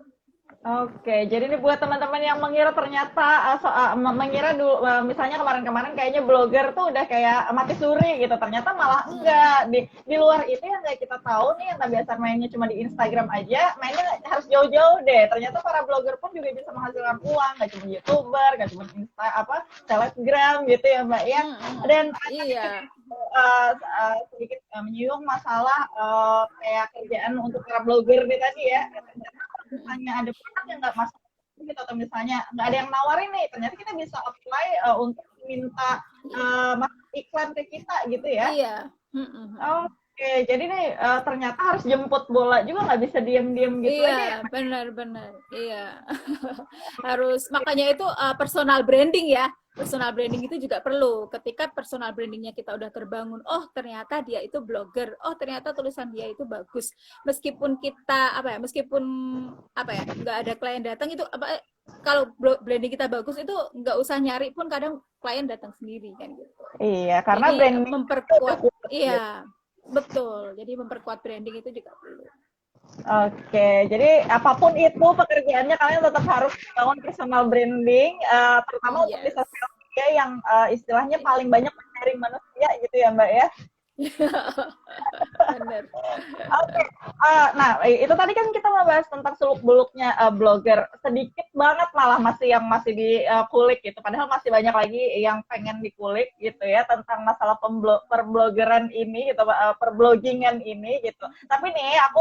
Oke, jadi ini buat teman-teman yang mengira ternyata mengira dulu misalnya kemarin-kemarin kayaknya blogger tuh udah kayak mati suri gitu, ternyata malah enggak. Di luar itu yang kayak kita tahu nih yang biasa mainnya cuma di Instagram aja, mainnya harus jauh-jauh deh. Ternyata para blogger pun juga bisa menghasilkan uang, nggak cuma YouTuber, nggak cuma selebgram gitu ya, Mbak ya. Dan iya. sedikit menyinggung masalah kayak kerjaan untuk para blogger nih tadi ya. Misalnya ada produk yang nggak masuk gitu, atau misalnya nggak ada yang nawarin nih, ternyata kita bisa apply untuk minta iklan ke kita gitu ya. Iya. Oke, jadi nih ternyata harus jemput bola juga, nggak bisa diem-diem gitu aja. Iya, benar-benar. Iya. Harus, makanya itu personal branding ya. Personal branding itu juga perlu. Ketika personal brandingnya kita udah terbangun, oh ternyata dia itu blogger, oh ternyata tulisan dia itu bagus. Meskipun kita nggak ada klien datang itu kalau branding kita bagus itu nggak usah nyari pun kadang klien datang sendiri kan gitu. Iya, karena jadi, branding memperkuat. Iya, betul. Jadi memperkuat branding itu juga perlu. Oke, jadi apapun itu pekerjaannya kalian tetap harus bangun personal branding, terutama untuk di sosial media yang istilahnya paling banyak menyaring manusia gitu ya, Mbak ya. Benar. Oke. Nah itu tadi kan kita membahas tentang seluk-beluknya blogger, sedikit banget malah masih dikulik gitu, padahal masih banyak lagi yang pengen dikulik gitu ya tentang masalah perblogeran ini gitu, perblogingan ini gitu. Tapi nih aku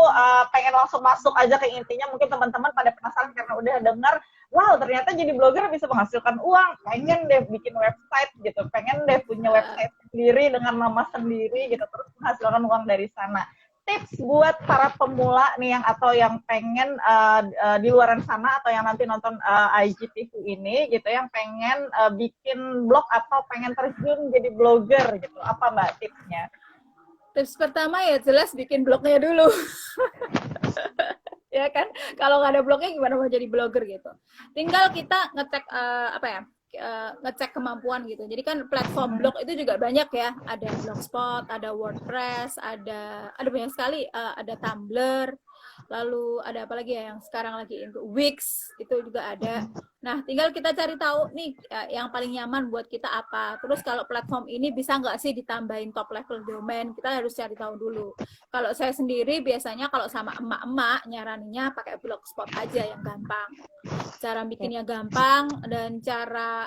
pengen langsung masuk aja ke intinya, mungkin teman-teman pada penasaran karena udah dengar, wow ternyata jadi blogger bisa menghasilkan uang, pengen deh bikin website gitu, pengen deh punya website sendiri dengan nama sendiri gitu, terus menghasilkan uang dari sana. tips buat para pemula nih yang pengen di luaran sana atau yang nanti nonton IGTV ini gitu, yang pengen bikin blog atau pengen terjun jadi blogger gitu, apa Mbak tipsnya? Tips pertama ya jelas bikin blognya dulu. Ya kan, kalau nggak ada blognya gimana mau jadi blogger gitu. Tinggal kita ngecek ngecek kemampuan gitu. Jadi kan platform blog itu juga banyak ya, ada Blogspot, ada WordPress, ada banyak sekali, ada Tumblr, lalu ada apa lagi ya yang sekarang lagi itu Wix itu juga ada. Nah, tinggal kita cari tahu nih yang paling nyaman buat kita apa. Terus kalau platform ini bisa nggak sih ditambahin top level domain, kita harus cari tahu dulu. Kalau saya sendiri biasanya kalau sama emak-emak nyaraninnya pakai Blogspot aja yang gampang. Cara bikinnya gampang dan cara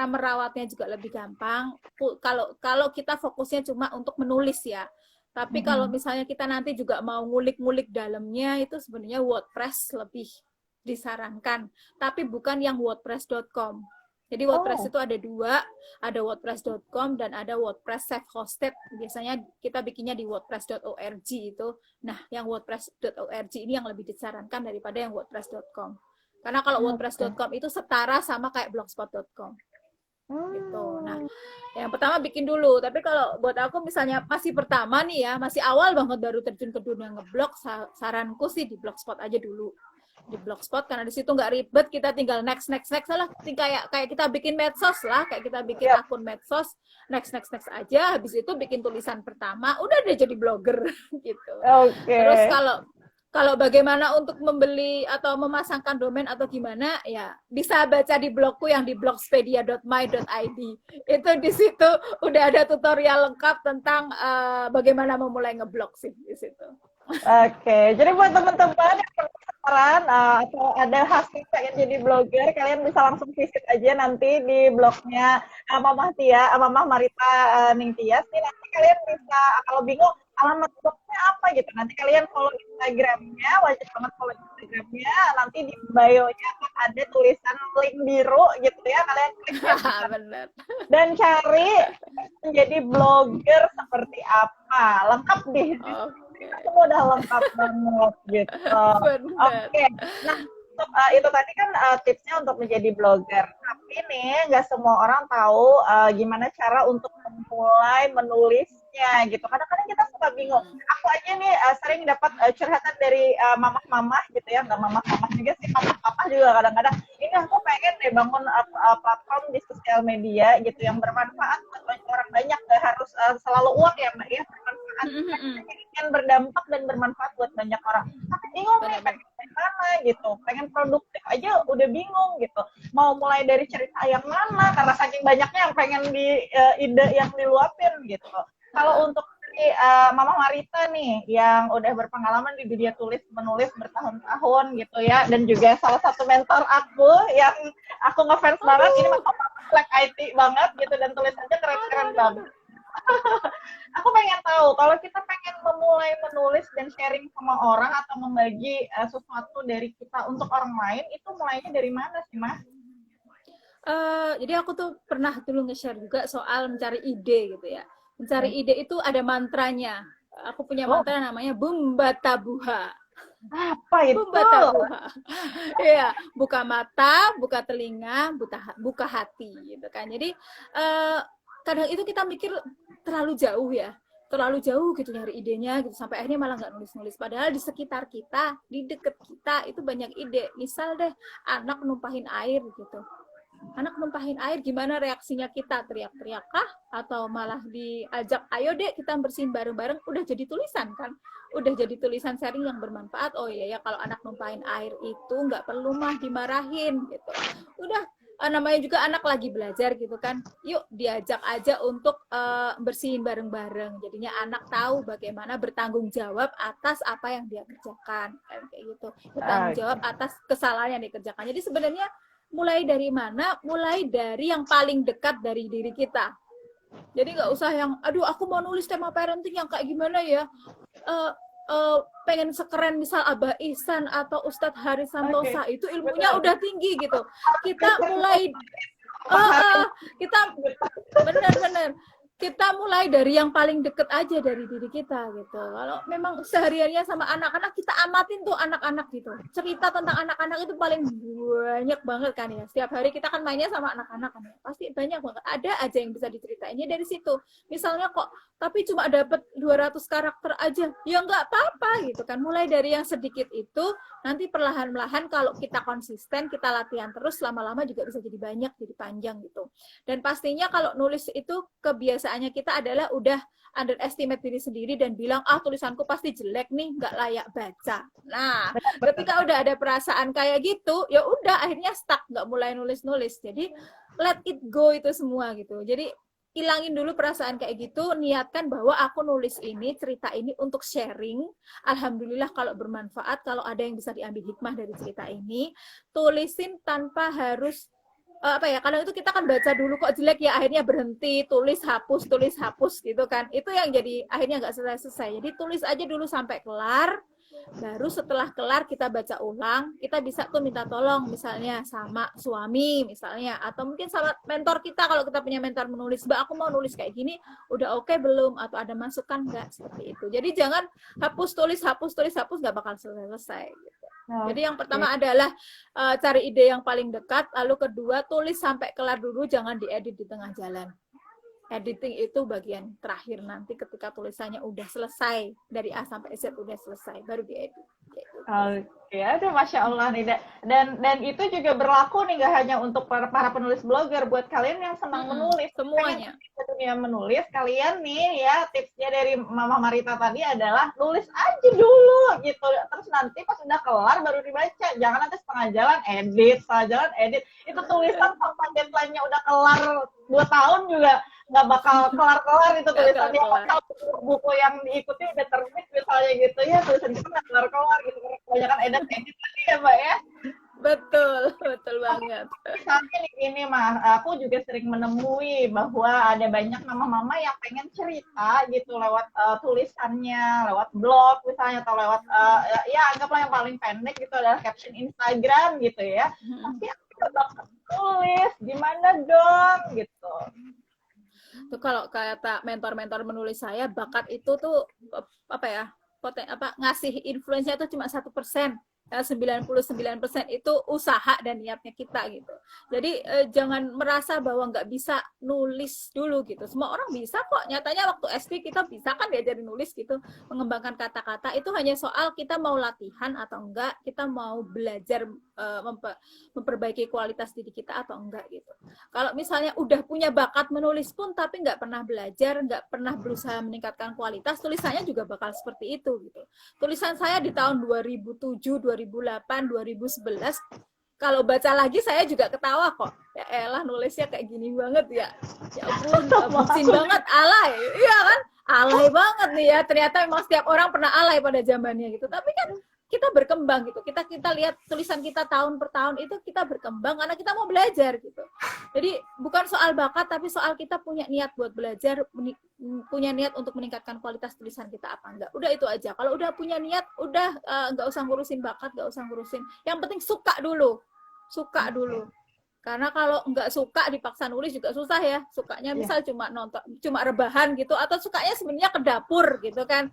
merawatnya juga lebih gampang. Kalau kita fokusnya cuma untuk menulis ya. Tapi kalau misalnya kita nanti juga mau ngulik-ngulik dalamnya, itu sebenarnya WordPress lebih disarankan, tapi bukan yang wordpress.com. Jadi WordPress itu ada dua, ada wordpress.com dan ada WordPress self-hosted. Biasanya kita bikinnya di wordpress.org itu. Nah, yang wordpress.org ini yang lebih disarankan daripada yang wordpress.com. Karena kalau wordpress.com itu setara sama kayak blogspot.com. Gitu. Nah, yang pertama bikin dulu. Tapi kalau buat aku misalnya masih pertama nih ya, masih awal banget baru terjun ke dunia ngeblog, saranku sih di Blogspot aja dulu. Di Blogspot karena di situ nggak ribet, kita tinggal next lah, kayak kita bikin medsos lah, kayak kita bikin akun medsos, next aja. Habis itu bikin tulisan pertama, udah deh jadi blogger gitu. Terus kalau bagaimana untuk membeli atau memasangkan domain atau gimana, ya bisa baca di blogku yang di blogspedia.my.id. Itu di situ udah ada tutorial lengkap tentang bagaimana memulai ngeblog sih di situ. Oke, jadi buat teman-teman yang penasaran atau ada hasil pengen jadi blogger, kalian bisa langsung visit aja nanti di blognya Mamah Marita Ningtyas. Nih nanti kalian bisa, kalau bingung alamat blognya apa gitu, nanti kalian follow Instagramnya, wajib banget follow Instagramnya. Nanti di bio-nya akan ada tulisan link biru gitu ya, kalian klik Bener. dan cari menjadi blogger seperti apa, lengkap deh. Semua udah lengkap banget gitu. Oke. Nah, itu tadi kan tipsnya untuk menjadi blogger. Tapi nih nggak semua orang tahu gimana cara untuk memulai menulisnya gitu. Kadang-kadang kita suka bingung. Aku aja nih sering dapat curhatan dari mamah-mamah gitu ya, nggak mamah-mamah juga sih, papa juga kadang-kadang. Ini aku pengen deh bangun platform di sosial media gitu yang bermanfaat buat orang banyak, nggak harus selalu uang ya Mbak ya, bermanfaat. Ingin berdampak dan bermanfaat buat banyak orang. Tapi bingung nih pengen mana gitu, pengen produktif aja udah bingung gitu, mau mulai dari cerita yang mana karena saking banyaknya yang pengen di ide yang diluapin gitu. Kalau untuk Mama Marita nih yang udah berpengalaman di dunia menulis bertahun-tahun gitu ya, dan juga salah satu mentor aku yang aku ngefans banget, ini Mama Slack IT banget gitu dan tulisannya keren-keren banget. Aku pengen tahu, kalau kita pengen memulai menulis dan sharing sama orang atau membagi sesuatu dari kita untuk orang lain, itu mulainya dari mana sih, Mas? Jadi aku tuh pernah dulu nge-share juga soal mencari ide gitu ya. Mencari ide itu ada mantranya. Aku punya mantra namanya Bumbatabuha. Apa itu? Bumbatabuha. Iya, buka mata, buka telinga, buka hati gitu kan. Jadi kadang itu kita mikir terlalu jauh ya, terlalu jauh gitu nyari idenya gitu, sampai akhirnya malah nggak nulis-nulis. Padahal di sekitar kita, di deket kita itu banyak ide. Misal deh anak numpahin air gitu, anak numpahin air, gimana reaksinya kita? Teriak-teriak kah? Atau malah diajak, ayo deh kita bersihin bareng-bareng, udah jadi tulisan kan? Udah jadi tulisan sharing yang bermanfaat. Oh iya ya, kalau anak numpahin air itu nggak perlu mah dimarahin gitu. Udah, namanya juga anak lagi belajar gitu kan, yuk diajak aja untuk bersihin bareng-bareng. Jadinya anak tahu bagaimana bertanggung jawab atas apa yang dia kerjakan, kayak gitu. Bertanggung jawab atas kesalahan yang dikerjakan. Jadi sebenarnya mulai dari mana? Mulai dari yang paling dekat dari diri kita. Jadi nggak usah yang, aduh aku mau nulis tema parenting yang kayak gimana ya, pengen sekeren misal Abah Ihsan atau Ustadz Haris Santosa, itu ilmunya udah tinggi gitu. Kita mulai kita benar-benar kita mulai dari yang paling deket aja dari diri kita gitu. Kalau memang sehariannya sama anak-anak, kita amatin tuh anak-anak gitu. Cerita tentang anak-anak itu paling banyak banget kan ya. Setiap hari kita kan mainnya sama anak-anak kan ya. Pasti banyak banget. Ada aja yang bisa diceritainnya dari situ. Misalnya kok, tapi cuma dapat 200 karakter aja. Ya nggak apa-apa gitu kan. Mulai dari yang sedikit itu, nanti perlahan-lahan kalau kita konsisten, kita latihan terus, lama-lama juga bisa jadi banyak, jadi panjang gitu. Dan pastinya kalau nulis itu kebiasaannya kita adalah udah underestimate diri sendiri dan bilang, tulisanku pasti jelek nih, nggak layak baca. Nah, ketika udah ada perasaan kayak gitu, ya udah akhirnya stuck, nggak mulai nulis-nulis. Jadi let it go itu semua gitu. Jadi ilangin dulu perasaan kayak gitu, niatkan bahwa aku nulis ini, cerita ini untuk sharing. Alhamdulillah kalau bermanfaat, kalau ada yang bisa diambil hikmah dari cerita ini, tulisin tanpa harus kadang itu kita kan baca dulu kok jelek ya, akhirnya berhenti, tulis hapus gitu kan. Itu yang jadi akhirnya nggak selesai. Jadi tulis aja dulu sampai kelar, baru setelah kelar kita baca ulang, kita bisa tuh minta tolong misalnya sama suami misalnya, atau mungkin sama mentor kita kalau kita punya mentor menulis, Mbak aku mau nulis kayak gini, udah oke belum, atau ada masukan nggak, seperti itu. Jadi jangan hapus tulis nggak bakal selesai gitu. Jadi yang pertama adalah cari ide yang paling dekat, lalu kedua tulis sampai kelar dulu, jangan diedit di tengah jalan. Editing itu bagian terakhir, nanti ketika tulisannya udah selesai dari A sampai Z udah selesai baru diedit. Oke, aduh Masya Allah nih. Dan itu juga berlaku nih, nggak hanya untuk para penulis blogger, buat kalian yang senang menulis, semuanya. Dunia menulis, kalian nih ya, tipsnya dari Mama Marita tadi adalah tulis aja dulu gitu, terus nanti pas udah kelar baru dibaca, jangan nanti setengah jalan edit. Itu tulisan sampai deadline-nya udah kelar 2 tahun juga nggak bakal kelar-kelar itu tulisannya. Kalau buku yang diikuti udah terbit misalnya gitu ya, tulisan kita nggak kelar-kelar gitu, kebanyakan edit tadi ya Mbak ya. Betul banget. Misalnya ini mah, aku juga sering menemui bahwa ada banyak mama-mama yang pengen cerita gitu lewat tulisannya, lewat blog misalnya, atau lewat ya anggaplah yang paling pendek gitu adalah caption Instagram gitu ya. Tapi aku bakal tulis, gimana dong gitu. Tuh kalau kata mentor-mentor menulis saya, bakat itu tuh ngasih influence-nya itu cuma 1%. 99% itu usaha dan niatnya kita gitu. Jadi jangan merasa bahwa nggak bisa nulis dulu gitu. Semua orang bisa kok. Nyatanya waktu SD kita bisa kan diajarin nulis gitu, mengembangkan kata-kata. Itu hanya soal kita mau latihan atau enggak, kita mau belajar memperbaiki kualitas diri kita atau enggak gitu. Kalau misalnya udah punya bakat menulis pun tapi nggak pernah belajar, nggak pernah berusaha meningkatkan kualitas, tulisannya juga bakal seperti itu gitu. Tulisan saya di tahun 2007, 2008, 2011, kalau baca lagi saya juga ketawa kok. Ya elah, nulisnya kayak gini banget ya. Ya ampun, bucin banget, alay. Iya kan? Alay banget nih ya. Ternyata memang setiap orang pernah alay pada zamannya gitu. Tapi kan kita berkembang gitu. Kita lihat tulisan kita tahun per tahun itu kita berkembang karena kita mau belajar gitu. Jadi bukan soal bakat tapi soal kita punya niat buat belajar, punya niat untuk meningkatkan kualitas tulisan kita apa enggak. Udah itu aja. Kalau udah punya niat, udah nggak usah ngurusin bakat, nggak usah ngurusin. Yang penting suka dulu. Karena kalau nggak suka dipaksa nulis juga susah ya. Sukanya misal cuma nonton, cuma rebahan gitu, atau sukanya sebenarnya ke dapur gitu kan.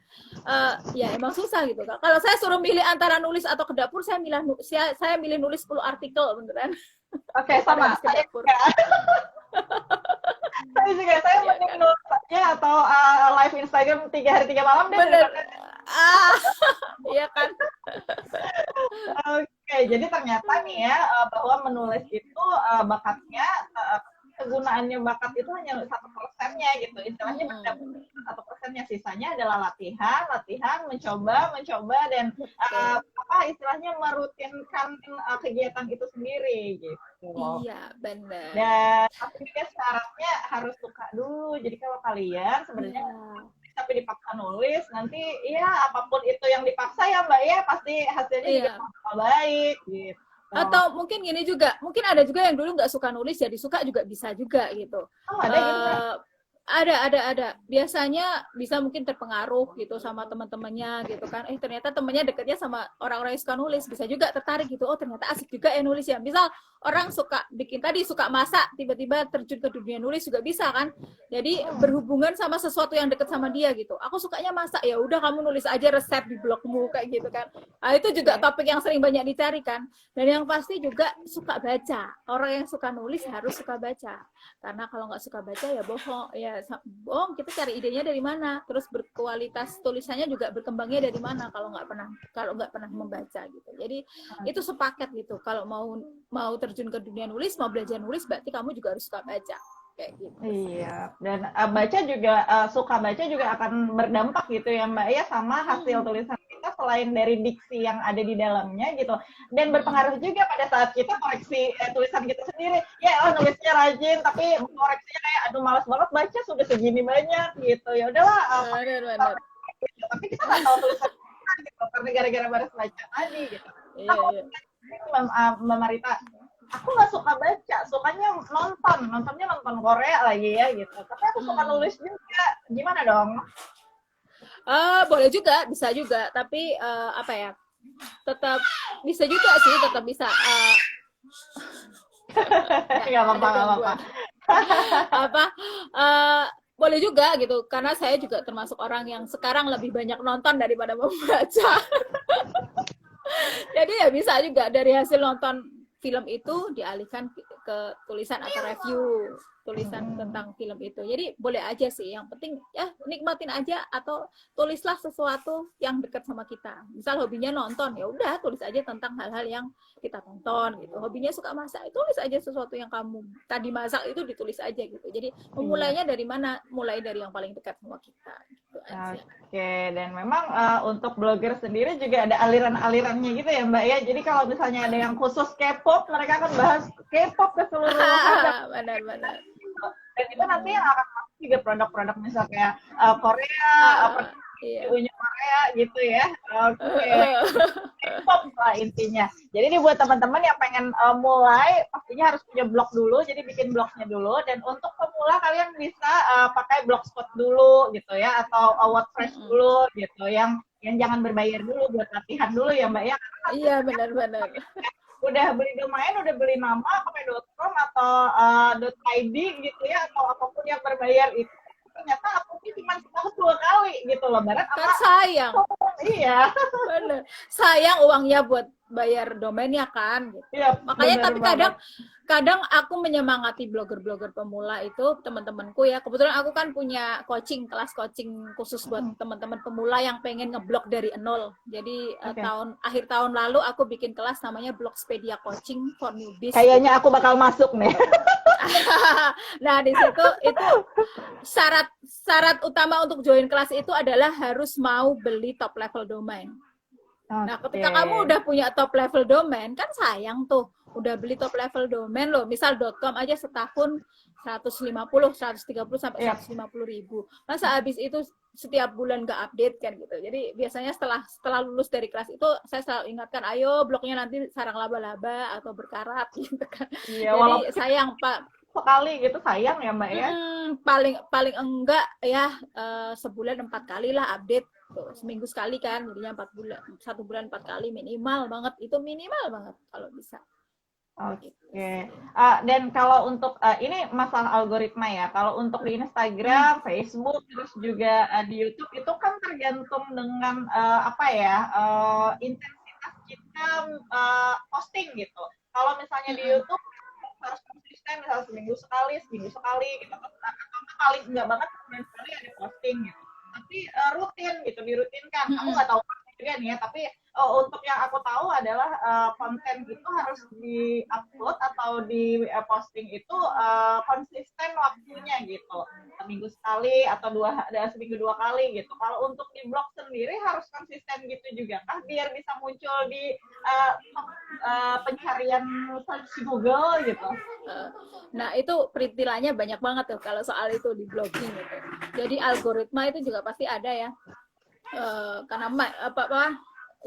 Ya emang susah gitu kan. Kalau saya suruh milih antara nulis atau ke dapur, saya milih nulis 10 artikel beneran. Oke, sama. Saya juga. Saya mending nulis aja atau live Instagram 3 hari 3 malam deh. Bener. Iya kan. Oke, jadi ternyata nih ya bahwa menulis itu bakatnya, kegunaannya bakat itu hanya 1%-nya gitu, istilahnya 1%-nya, sisanya adalah latihan, mencoba dan istilahnya merutinkan kegiatan itu sendiri gitu. Iya, benar. Dan tapi syaratnya harus suka dulu. Jadi kalau kalian sebenarnya tapi dipaksa nulis, nanti ya apapun itu yang dipaksa ya Mbak ya, pasti hasilnya juga bakal baik gitu. Atau mungkin gini juga, mungkin ada juga yang dulu nggak suka nulis jadi suka juga bisa juga gitu. Ada gitu. Ada. Biasanya bisa mungkin terpengaruh gitu sama teman-temannya gitu kan. Ternyata temennya deketnya sama orang-orang yang suka nulis, bisa juga tertarik gitu. Oh ternyata asik juga ya nulis ya. Misal orang suka bikin tadi suka masak, tiba-tiba terjun ke dunia nulis juga bisa kan. Jadi berhubungan sama sesuatu yang deket sama dia gitu. Aku sukanya masak, ya udah kamu nulis aja resep di blogmu kayak gitu kan. Nah, itu juga topik yang sering banyak dicari kan. Dan yang pasti juga suka baca. Orang yang suka nulis harus suka baca. Karena kalau nggak suka baca ya bohong, kita cari idenya dari mana, terus berkualitas tulisannya juga berkembangnya dari mana kalau nggak pernah membaca gitu. Jadi itu sepaket gitu. Kalau mau terjun ke dunia nulis, mau belajar nulis, berarti kamu juga harus suka baca kayak gitu. Iya, dan baca juga suka baca juga akan berdampak gitu ya Mbak ya sama hasil tulisan kita selain dari diksi yang ada di dalamnya gitu. Dan berpengaruh juga pada saat kita koreksi tulisan kita sendiri. Ya, nulisnya rajin tapi koreksinya kayak aduh malas banget baca sudah segini banyak gitu. Ya udahlah Benar. tapi kita nggak tahu tulisan kita gitu karena gara-gara baru baca tadi gitu. Iya. Mbak Marita, aku nggak suka baca, sukanya nontonnya nonton Korea lagi ya gitu. Tapi aku suka nulis juga, gimana dong? Boleh juga, bisa juga, tapi apa ya? Tetap bisa juga sih, tetap bisa. Nggak apa-apa. Apa? Boleh juga gitu, karena saya juga termasuk orang yang sekarang lebih banyak nonton daripada membaca. Jadi ya bisa juga dari hasil nonton film itu dialihkan ke tulisan atau review tulisan tentang film itu. Jadi boleh aja sih, yang penting ya nikmatin aja atau tulislah sesuatu yang dekat sama kita. Misal hobinya nonton, ya udah tulis aja tentang hal-hal yang kita tonton gitu. Hobinya suka masak, tulis aja sesuatu yang kamu tadi masak itu ditulis aja gitu. Jadi memulainya dari mana? Mulai dari yang paling dekat sama kita gitu aja. Oke, dan memang untuk blogger sendiri juga ada aliran-alirannya gitu ya Mbak ya. Jadi kalau misalnya ada yang khusus K-pop, mereka akan bahas K-pop keseluruhan. Benar. Dan itu nanti yang akan masuk juga produk-produk misalnya Korea, Unyu Korea gitu ya. Oke. K-pop lah intinya. Jadi ini buat teman-teman yang pengen mulai, pastinya harus punya blog dulu. Jadi bikin blognya dulu. Dan untuk pemula kalian bisa pakai Blogspot dulu gitu ya, atau WordPress dulu gitu. Yang jangan berbayar dulu buat latihan dulu ya Mbak ya. Iya benar. Udah beli domain, udah beli nama pakai .com atau .id gitu ya, atau apapun yang berbayar itu ternyata akunnya cuma setahun 2 kali gitu loh, Barat kan sayang. Iya. Bener. Sayang uangnya buat bayar domainnya kan gitu. Iya, makanya tapi kadang aku menyemangati blogger-blogger pemula itu, teman-temanku ya. Kebetulan aku kan punya kelas coaching khusus buat teman-teman pemula yang pengen ngeblog dari nol. Jadi akhir tahun lalu aku bikin kelas namanya Blogspedia Coaching for Newbies. Kayaknya aku bakal masuk nih. Nah, di situ itu syarat utama untuk join kelas itu adalah harus mau beli top level domain. Nah, ketika kamu udah punya top level domain, kan sayang tuh. Udah beli top level domain loh, misal .com aja setahun 130 sampai 150 ribu. Masa habis itu setiap bulan nggak update kan gitu. Jadi biasanya setelah lulus dari kelas itu saya selalu ingatkan, ayo blognya nanti sarang laba-laba atau berkarat gitu kan. Iya, jadi sayang Pak. Sekali gitu sayang ya Mbak ya. Paling enggak ya sebulan 4 kali lah update. Tuh, seminggu sekali kan, jadinya 1 bulan 4 kali minimal banget, itu minimal banget kalau bisa. Oke. Dan kalau untuk ini masalah algoritma ya, kalau untuk di Instagram, Facebook, terus juga di YouTube itu kan tergantung dengan intensitas kita posting gitu. Kalau misalnya di YouTube harus konsisten, misalnya seminggu sekali gitu, atau paling enggak banget sebulan sekali ada posting gitu. Tapi rutin gitu, dirutinkan. Aku nggak tahu juga nih ya, tapi untuk yang aku tahu adalah konten itu harus di-upload atau di posting itu konsisten waktunya gitu, seminggu sekali atau seminggu 2 kali gitu. Kalau untuk di blog sendiri harus konsisten gitu juga kah biar bisa muncul di pencarian search Google gitu. Nah itu perintilannya banyak banget tuh kalau soal itu di blogging gitu. Jadi algoritma itu juga pasti ada ya, karena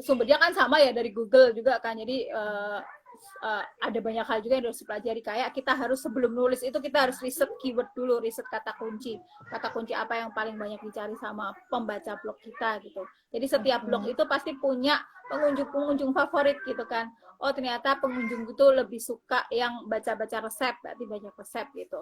sumbernya kan sama ya dari Google juga kan. Jadi ada banyak hal juga yang harus dipelajari, kayak kita harus sebelum nulis itu kita harus riset keyword dulu, riset kata kunci apa yang paling banyak dicari sama pembaca blog kita gitu. Jadi setiap blog itu pasti punya pengunjung favorit gitu kan. Oh ternyata pengunjung itu lebih suka yang baca-baca resep, berarti banyak resep gitu.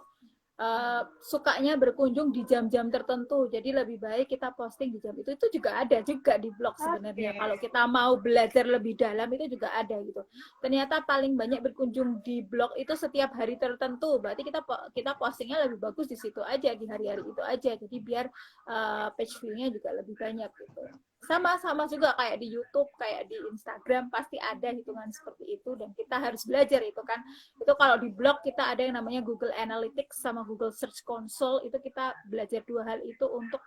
Sukanya berkunjung di jam-jam tertentu, jadi lebih baik kita posting di jam itu juga ada juga di blog sebenarnya. Kalau kita mau belajar lebih dalam itu juga ada gitu. Ternyata paling banyak berkunjung di blog itu setiap hari tertentu, berarti kita postingnya lebih bagus di situ aja, di hari-hari itu aja, jadi biar page view-nya juga lebih banyak gitu. Sama juga kayak di YouTube, kayak di Instagram, pasti ada hitungan seperti itu dan kita harus belajar itu kan. Itu kalau di blog kita ada yang namanya Google Analytics sama Google Search Console, itu kita belajar dua hal itu untuk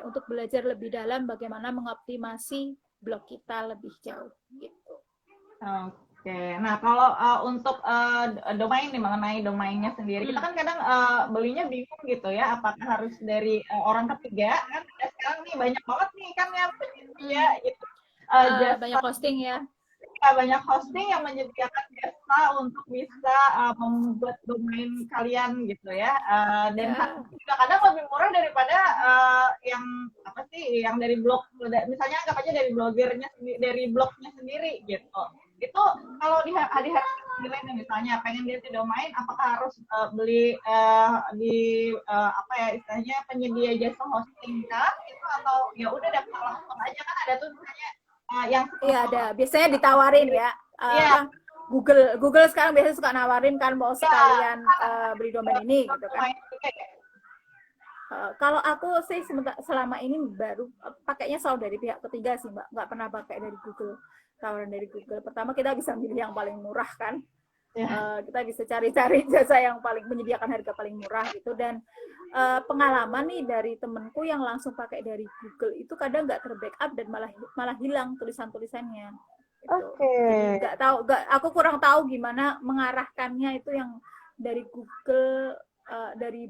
untuk belajar lebih dalam bagaimana mengoptimasi blog kita lebih jauh gitu. Oke, nah kalau untuk domain nih, mengenai domainnya sendiri, kita kan kadang belinya bingung gitu ya, apakah harus dari orang ketiga, kan sekarang nih banyak banget nih kan yang penyedia gitu. Banyak hosting ya. Banyak hosting yang menyediakan jasa untuk bisa membuat domain kalian gitu ya, dan juga kadang lebih murah daripada yang apa sih, yang dari blog, misalnya anggap aja dari blogernya dari blognya sendiri gitu. Itu kalau di hari sendiri misalnya pengen ganti domain, apakah harus beli di apa ya istilahnya penyedia jasa hosting kah itu, atau ya udah daftar langsung aja, kan ada tuh misalnya yang iya ada, biasanya ditawarin ya. Google sekarang biasanya suka nawarin kan, mau sekalian beli domain ini gitu kan. Kalau aku sih selama ini baru pakainya selalu dari pihak ketiga sih Mbak, nggak pernah pakai dari Google, tawaran dari Google. Pertama kita bisa milih yang paling murah kan, kita bisa cari-cari jasa yang paling menyediakan harga paling murah gitu. Dan pengalaman nih dari temenku yang langsung pakai dari Google itu kadang nggak terbackup dan malah hilang tulisannya. Gitu. Jadi aku kurang tahu gimana mengarahkannya itu yang dari Google, dari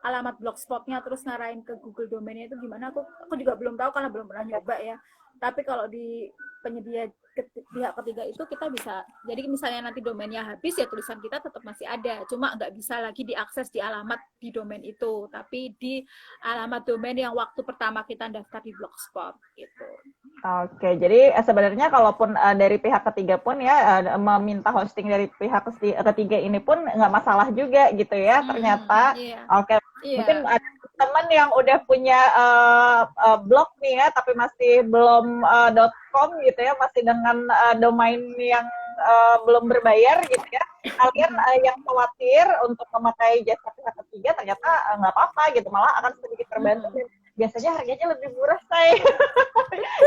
alamat blogspotnya terus ngarahin ke Google domainnya itu gimana, aku juga belum tahu karena belum pernah nyoba ya. Tapi kalau di penyedia pihak ketiga itu kita bisa, jadi misalnya nanti domainnya habis ya tulisan kita tetap masih ada, cuma nggak bisa lagi diakses di alamat di domain itu, tapi di alamat domain yang waktu pertama kita daftar di Blogspot gitu. Oke, jadi sebenarnya kalaupun dari pihak ketiga pun ya meminta hosting dari pihak ketiga ini pun nggak masalah juga gitu ya ternyata. Oke, mungkin ada teman yang udah punya blog nih ya, tapi masih belum .com gitu ya, masih dengan domain yang belum berbayar gitu ya. Kalian yang khawatir untuk memakai jasa pihak ketiga, ternyata nggak apa-apa gitu, malah akan sedikit terbantu. Biasanya harganya lebih murah, say.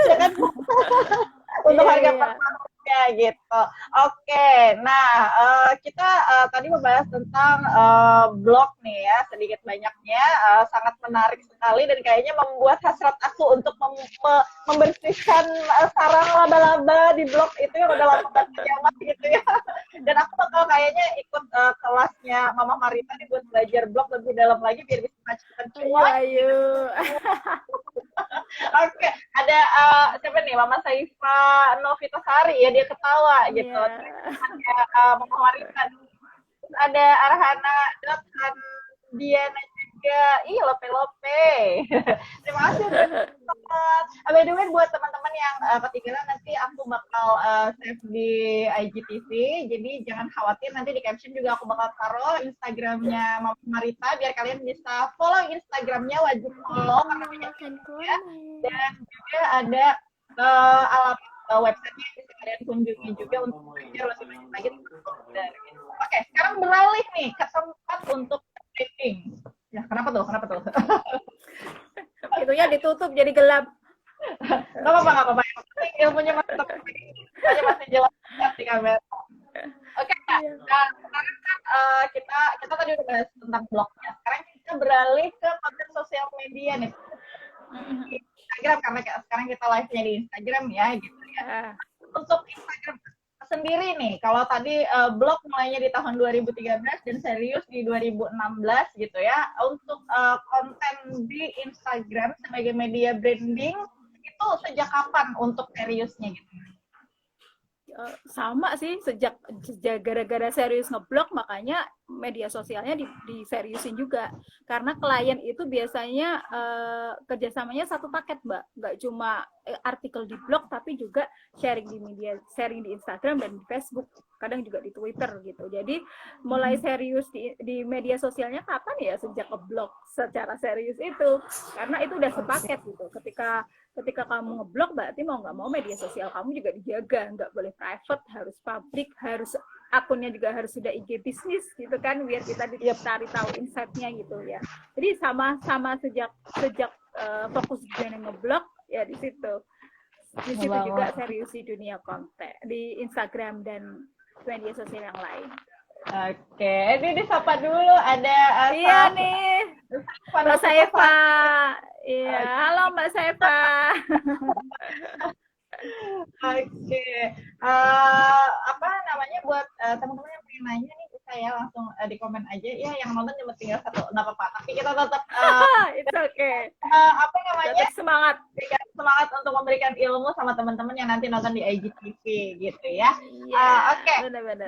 Jangan untuk harga pertamanya gitu. Oke, nah kita tadi membahas tentang blog nih ya, sedikit banyaknya sangat menarik sekali dan kayaknya membuat hasrat aku untuk membersihkan sarang laba-laba di blog itu yang udah lama banget jalan gitu ya. Dan aku bakal kayaknya ikut kelasnya Mama Marita nih buat belajar blog lebih dalam lagi biar bisa menghasilkan cuan. Ayo. Oke, ada siapa nih, Mama Saifa Novitasari ya, dia ketawa gitu. Ada Mama Marita, ada Arhana Dothan Diana juga, Lope. Terima kasih banget. By the way, buat teman-teman yang ketinggalan, nanti aku bakal save di IGTV, jadi jangan khawatir, nanti di caption juga aku bakal taruh Instagramnya Mama Marita, biar kalian bisa follow Instagramnya, wajib follow karena banyak ya. Dan juga ada alamat websitenya yang bisa kalian kunjungi juga untuk belajar lebih banyak lagi tentang komputer. Oke, sekarang beralih nih ke tempat untuk trading. Ya, kenapa tuh? Itunya ditutup jadi gelap. Gak apa-apa. Ilmunya masih jelas di kamera. Oke, nah sekarang kan kita tadi udah bahas tentang blognya. Sekarang kita beralih ke konten sosial media nih. Instagram, karena sekarang kita live-nya di Instagram ya gitu ya. Untuk Instagram sendiri nih, kalau tadi blog mulainya di tahun 2013 dan serius di 2016 gitu ya. Untuk konten di Instagram sebagai media branding itu sejak kapan untuk seriusnya gitu? Sama sih sejak gara-gara serius ngeblok, makanya media sosialnya diseriusin juga, karena klien itu biasanya kerjasamanya satu paket, Mbak, nggak cuma artikel di blog tapi juga sharing di media, sharing di Instagram dan di Facebook, kadang juga di Twitter gitu. Jadi mulai serius di media sosialnya kapan ya? Sejak ngeblok secara serius itu, karena itu udah sepaket gitu. Ketika kamu ngeblok, berarti mau nggak mau media sosial kamu juga dijaga, nggak boleh private, harus public, harus akunnya juga harus sudah IG bisnis gitu kan, biar kita dicari tahu insight-nya gitu ya. Jadi sama sejak fokus yang ngeblok ya di situ juga serius di dunia konten di Instagram dan media sosial yang lain. Oke, ini disapa dulu ada iya nih Mbak Saifa. Iya, halo Mbak Saifa. Oke, apa namanya buat teman-teman yang pengen nanya nih bisa ya langsung di komen aja ya, yang nonton cuma tinggal satu, nggak apa-apa, tapi kita tetap it's okay. Apa namanya tetap semangat untuk memberikan ilmu sama teman-teman yang nanti nonton di IGTV gitu ya. Oke. Benar-benar.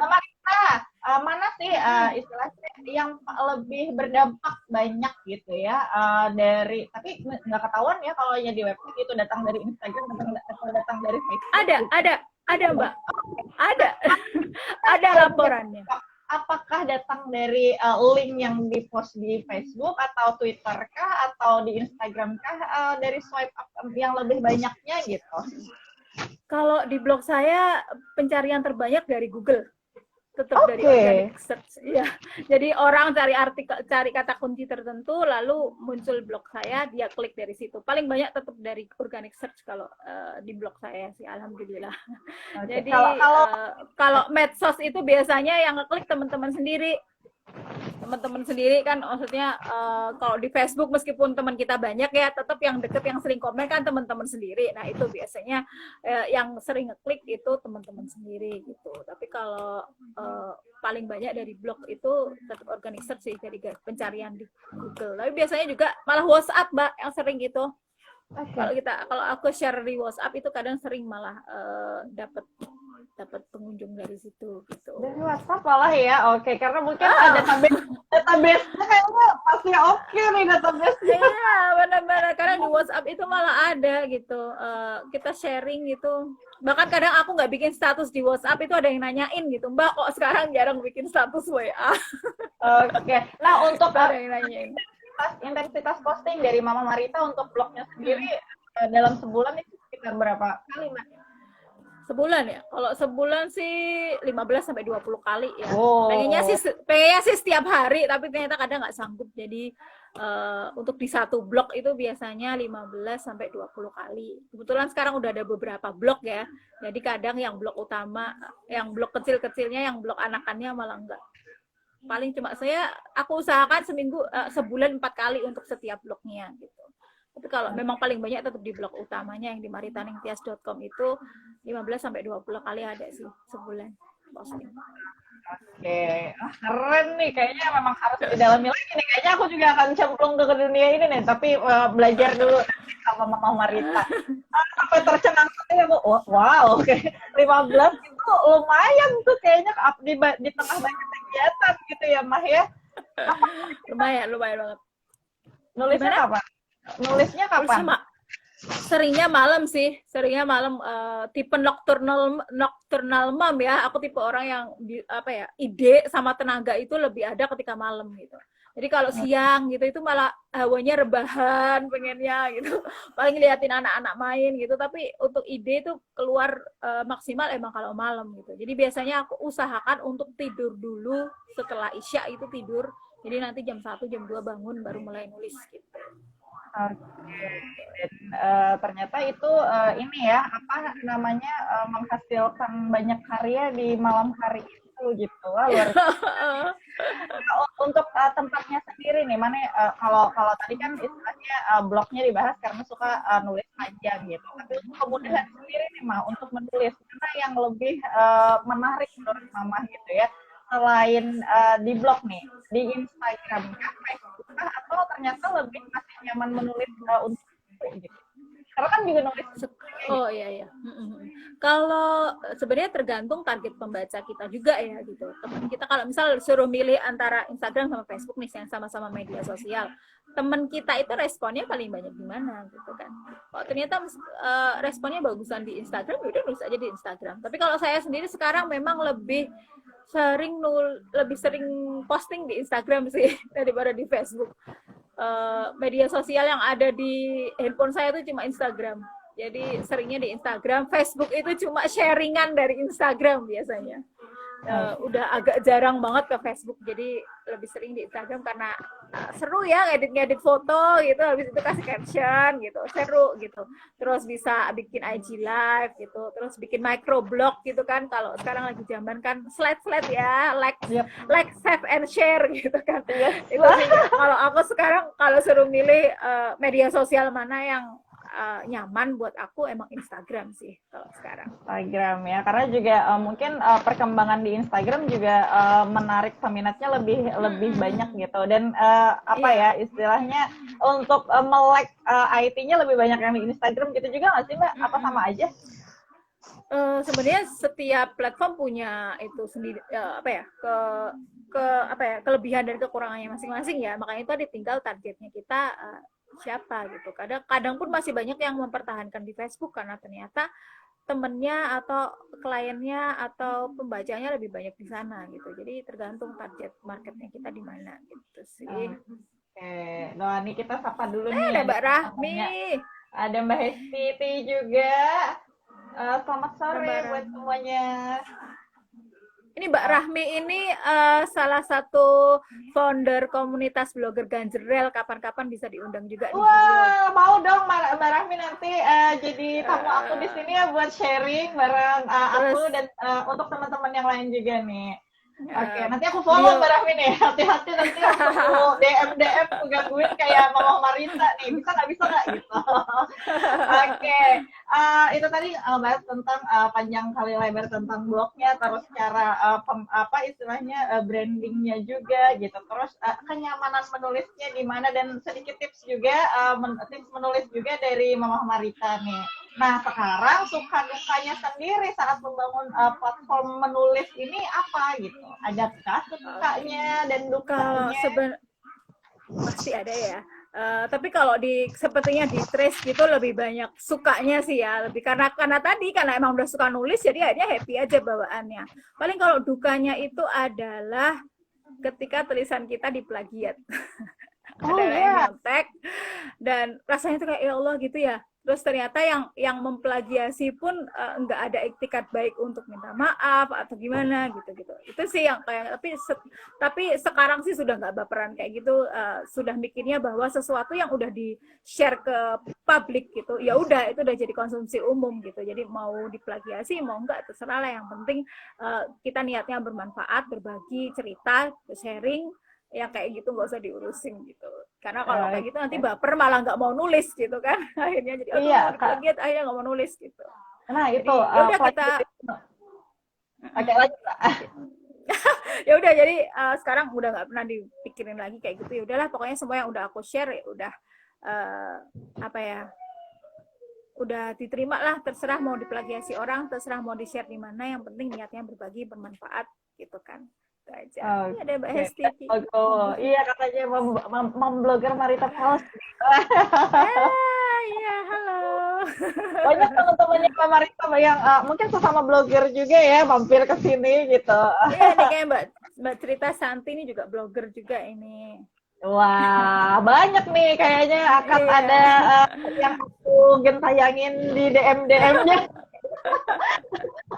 Mana sih istilahnya yang lebih berdampak banyak gitu ya dari, tapi nggak ketahuan ya kalau ya di website itu datang dari Instagram atau datang dari Facebook. Ada Mbak, ada laporannya. Apakah datang dari link yang di-post di Facebook atau Twitter kah atau di Instagram kah, dari swipe up yang lebih banyaknya gitu? Kalau di blog saya pencarian terbanyak dari Google, tetap dari organic search ya. Jadi orang cari artikel, cari kata kunci tertentu, lalu muncul blog saya, dia klik dari situ. Paling banyak tetap dari organic search kalau di blog saya sih, alhamdulillah. Jadi kalau medsos itu biasanya yang ngeklik teman-teman sendiri kan, maksudnya kalau di Facebook meskipun teman kita banyak ya, tetap yang deket yang sering komen kan teman-teman sendiri. Nah itu biasanya yang sering ngeklik itu teman-teman sendiri gitu. Tapi kalau paling banyak dari blog itu tetap organic search sih, dari pencarian di Google. Tapi biasanya juga malah WhatsApp, Mbak, yang sering gitu. Kalau aku share di WhatsApp itu kadang sering malah dapat pengunjung dari situ gitu. Dari WhatsApp malah ya, oke, karena mungkin database-nya kayaknya pasti oke nih database-nya. Iya, benar-benar, karena di WhatsApp itu malah ada gitu, kita sharing gitu. Bahkan kadang aku nggak bikin status di WhatsApp itu ada yang nanyain gitu, Mbak kok sekarang jarang bikin status WA. Oke, nah untuk ada yang nanyain. Intensitas posting dari Mama Marita untuk blognya sendiri dalam sebulan itu sekitar berapa kali, Mbak? Sebulan ya? Kalau sebulan sih 15-20 kali ya. Oh. Pengennya sih setiap hari, tapi ternyata kadang nggak sanggup. Jadi untuk di satu blog itu biasanya 15-20 kali. Kebetulan sekarang udah ada beberapa blog ya. Jadi kadang yang blog utama, yang blog kecil-kecilnya, yang blog anakannya malah enggak. Paling cuma aku usahakan sebulan 4 kali untuk setiap blognya gitu. Tapi kalau memang paling banyak tetap di blog utamanya yang di maritaningtias.com itu 15-20 kali ada sih sebulan posting. Oke, keren nih, kayaknya memang harus didalami lagi nih. Kayaknya aku juga akan cemplung ke dunia ini nih, tapi belajar dulu sama Mama Marita. Sampai tercengang saya, wow, oke. 15 itu lumayan tuh kayaknya di tengah banyak kegiatan gitu ya, Mah ya. Lumayan banget. Nulisnya kapan? Seringnya malam sih, tipe nocturnal mom ya. Aku tipe orang yang ide sama tenaga itu lebih ada ketika malam gitu. Jadi kalau siang gitu itu malah hawanya rebahan pengennya gitu. Paling liatin anak-anak main gitu, tapi untuk ide itu keluar maksimal emang kalau malam gitu. Jadi biasanya aku usahakan untuk tidur dulu, setelah Isya itu tidur. Jadi nanti jam 1, jam 2 bangun baru mulai nulis gitu. Oke, dan ternyata itu ini ya, apa namanya, menghasilkan banyak karya di malam hari itu gitu. Wah, luar biasa. Untuk tempatnya sendiri nih, mana kalau tadi kan istilahnya blognya dibahas karena suka nulis panjang gitu. Tapi untuk kemudahan sendiri nih, Mah, untuk menulis, mana yang lebih menarik menurut Mama gitu ya? Selain di blog nih, di Instagram kah, Facebook kah, atau ternyata lebih masih nyaman menulis untuk gitu? Karena kan juga nulis. Oh iya iya. Kalau sebenarnya tergantung target pembaca kita juga ya gitu. Teman kita kalau misal suruh milih antara Instagram sama Facebook nih yang sama-sama media sosial, teman kita itu responnya paling banyak di mana gitu kan. Kalau ternyata responnya bagusan di Instagram, udah nulis aja di Instagram. Tapi kalau saya sendiri sekarang memang lebih sering posting di Instagram sih daripada di Facebook. Media sosial yang ada di handphone saya itu cuma Instagram. Jadi seringnya di Instagram, Facebook itu cuma sharingan dari Instagram biasanya. Udah agak jarang banget ke Facebook, jadi lebih sering di Instagram karena seru ya ngedit foto gitu, habis itu kasih caption gitu, seru gitu. Terus bisa bikin IG live gitu, terus bikin microblog gitu kan. Kalau sekarang lagi zaman kan slide ya, like, save and share gitu kan. Itu sih kalau aku sekarang kalau suruh milih media sosial mana yang nyaman buat aku emang Instagram sih kalau sekarang. Instagram ya, karena juga mungkin perkembangan di Instagram juga menarik peminatnya lebih banyak gitu, dan ya istilahnya untuk melek IT-nya lebih banyak yang di Instagram gitu juga nggak sih Mbak? Apa sama aja? Sebenarnya setiap platform punya itu sendiri kelebihan dan kekurangannya masing-masing ya, makanya itu tinggal targetnya kita siapa gitu. Kadang pun masih banyak yang mempertahankan di Facebook karena ternyata temennya atau kliennya atau pembacanya lebih banyak di sana gitu. Jadi tergantung target marketnya kita di mana gitu sih. Oke, nah ini kita sapa dulu nih. Ada Mbak Rahmi. Ada Mbak Hesti juga. Selamat sore buat semuanya. Ini Mbak Rahmi ini salah satu founder komunitas blogger Ganjerel. Kapan-kapan bisa diundang juga. Wah, mau dong Mbak Rahmi nanti jadi tamu aku di sini ya buat sharing bareng aku dan untuk teman-teman yang lain juga nih. Oke, nanti aku follow Mbak Rahmi nih. Hati-hati nanti aku DM aku gangguin kayak Mama Marita nih. Bisa nggak gitu. Oke, itu tadi bahas tentang panjang kali lebar tentang blognya, terus cara istilahnya brandingnya juga gitu. Terus kenyamanan menulisnya di mana, dan sedikit tips juga tips menulis juga dari Mama Marita nih. Nah, sekarang suka dukanya sendiri saat membangun platform menulis ini apa gitu? Adakah sukanya dan dukanya? Pasti ada ya. Tapi kalau sepertinya di trace gitu lebih banyak sukanya sih ya, lebih karena emang udah suka nulis jadi akhirnya happy aja bawaannya. Paling kalau dukanya itu adalah ketika tulisan kita diplagiat. Ada yang nyontek dan rasanya tuh kayak ya Allah gitu ya. Terus ternyata yang memplagiasi pun nggak ada etikat baik untuk minta maaf atau gimana gitu. Itu sih yang kayak tapi sekarang sih sudah nggak baperan kayak gitu, sudah mikirnya bahwa sesuatu yang udah di-share ke publik gitu, ya udah itu udah jadi konsumsi umum gitu. Jadi mau diplagiasi mau enggak terserah lah, yang penting kita niatnya bermanfaat, berbagi cerita, sharing. Ya kayak gitu nggak usah diurusin gitu, karena kalau kayak gitu nanti baper malah nggak mau nulis gitu kan. Akhirnya jadi plagiat, akhirnya nggak mau nulis gitu. Nah itu udah kita ya udah jadi sekarang udah nggak pernah dipikirin lagi kayak gitu. Ya udahlah, pokoknya semua yang udah aku share ya udah udah diterima lah, terserah mau diplagiasi orang, terserah mau di share di mana, yang penting niatnya berbagi, bermanfaat gitu kan. Aja. Ini ada Mbak Hesti. Iya, katanya memblogger Marita Paus. Iya, halo. Banyak teman-temannya Mbak Marita yang mungkin sesama blogger juga ya, mampir ke sini gitu. Iya, nih kayak Mbak Cerita Santi ini juga blogger juga ini. Wah, banyak nih kayaknya akan ada yang aku gentayangin di DM-nya.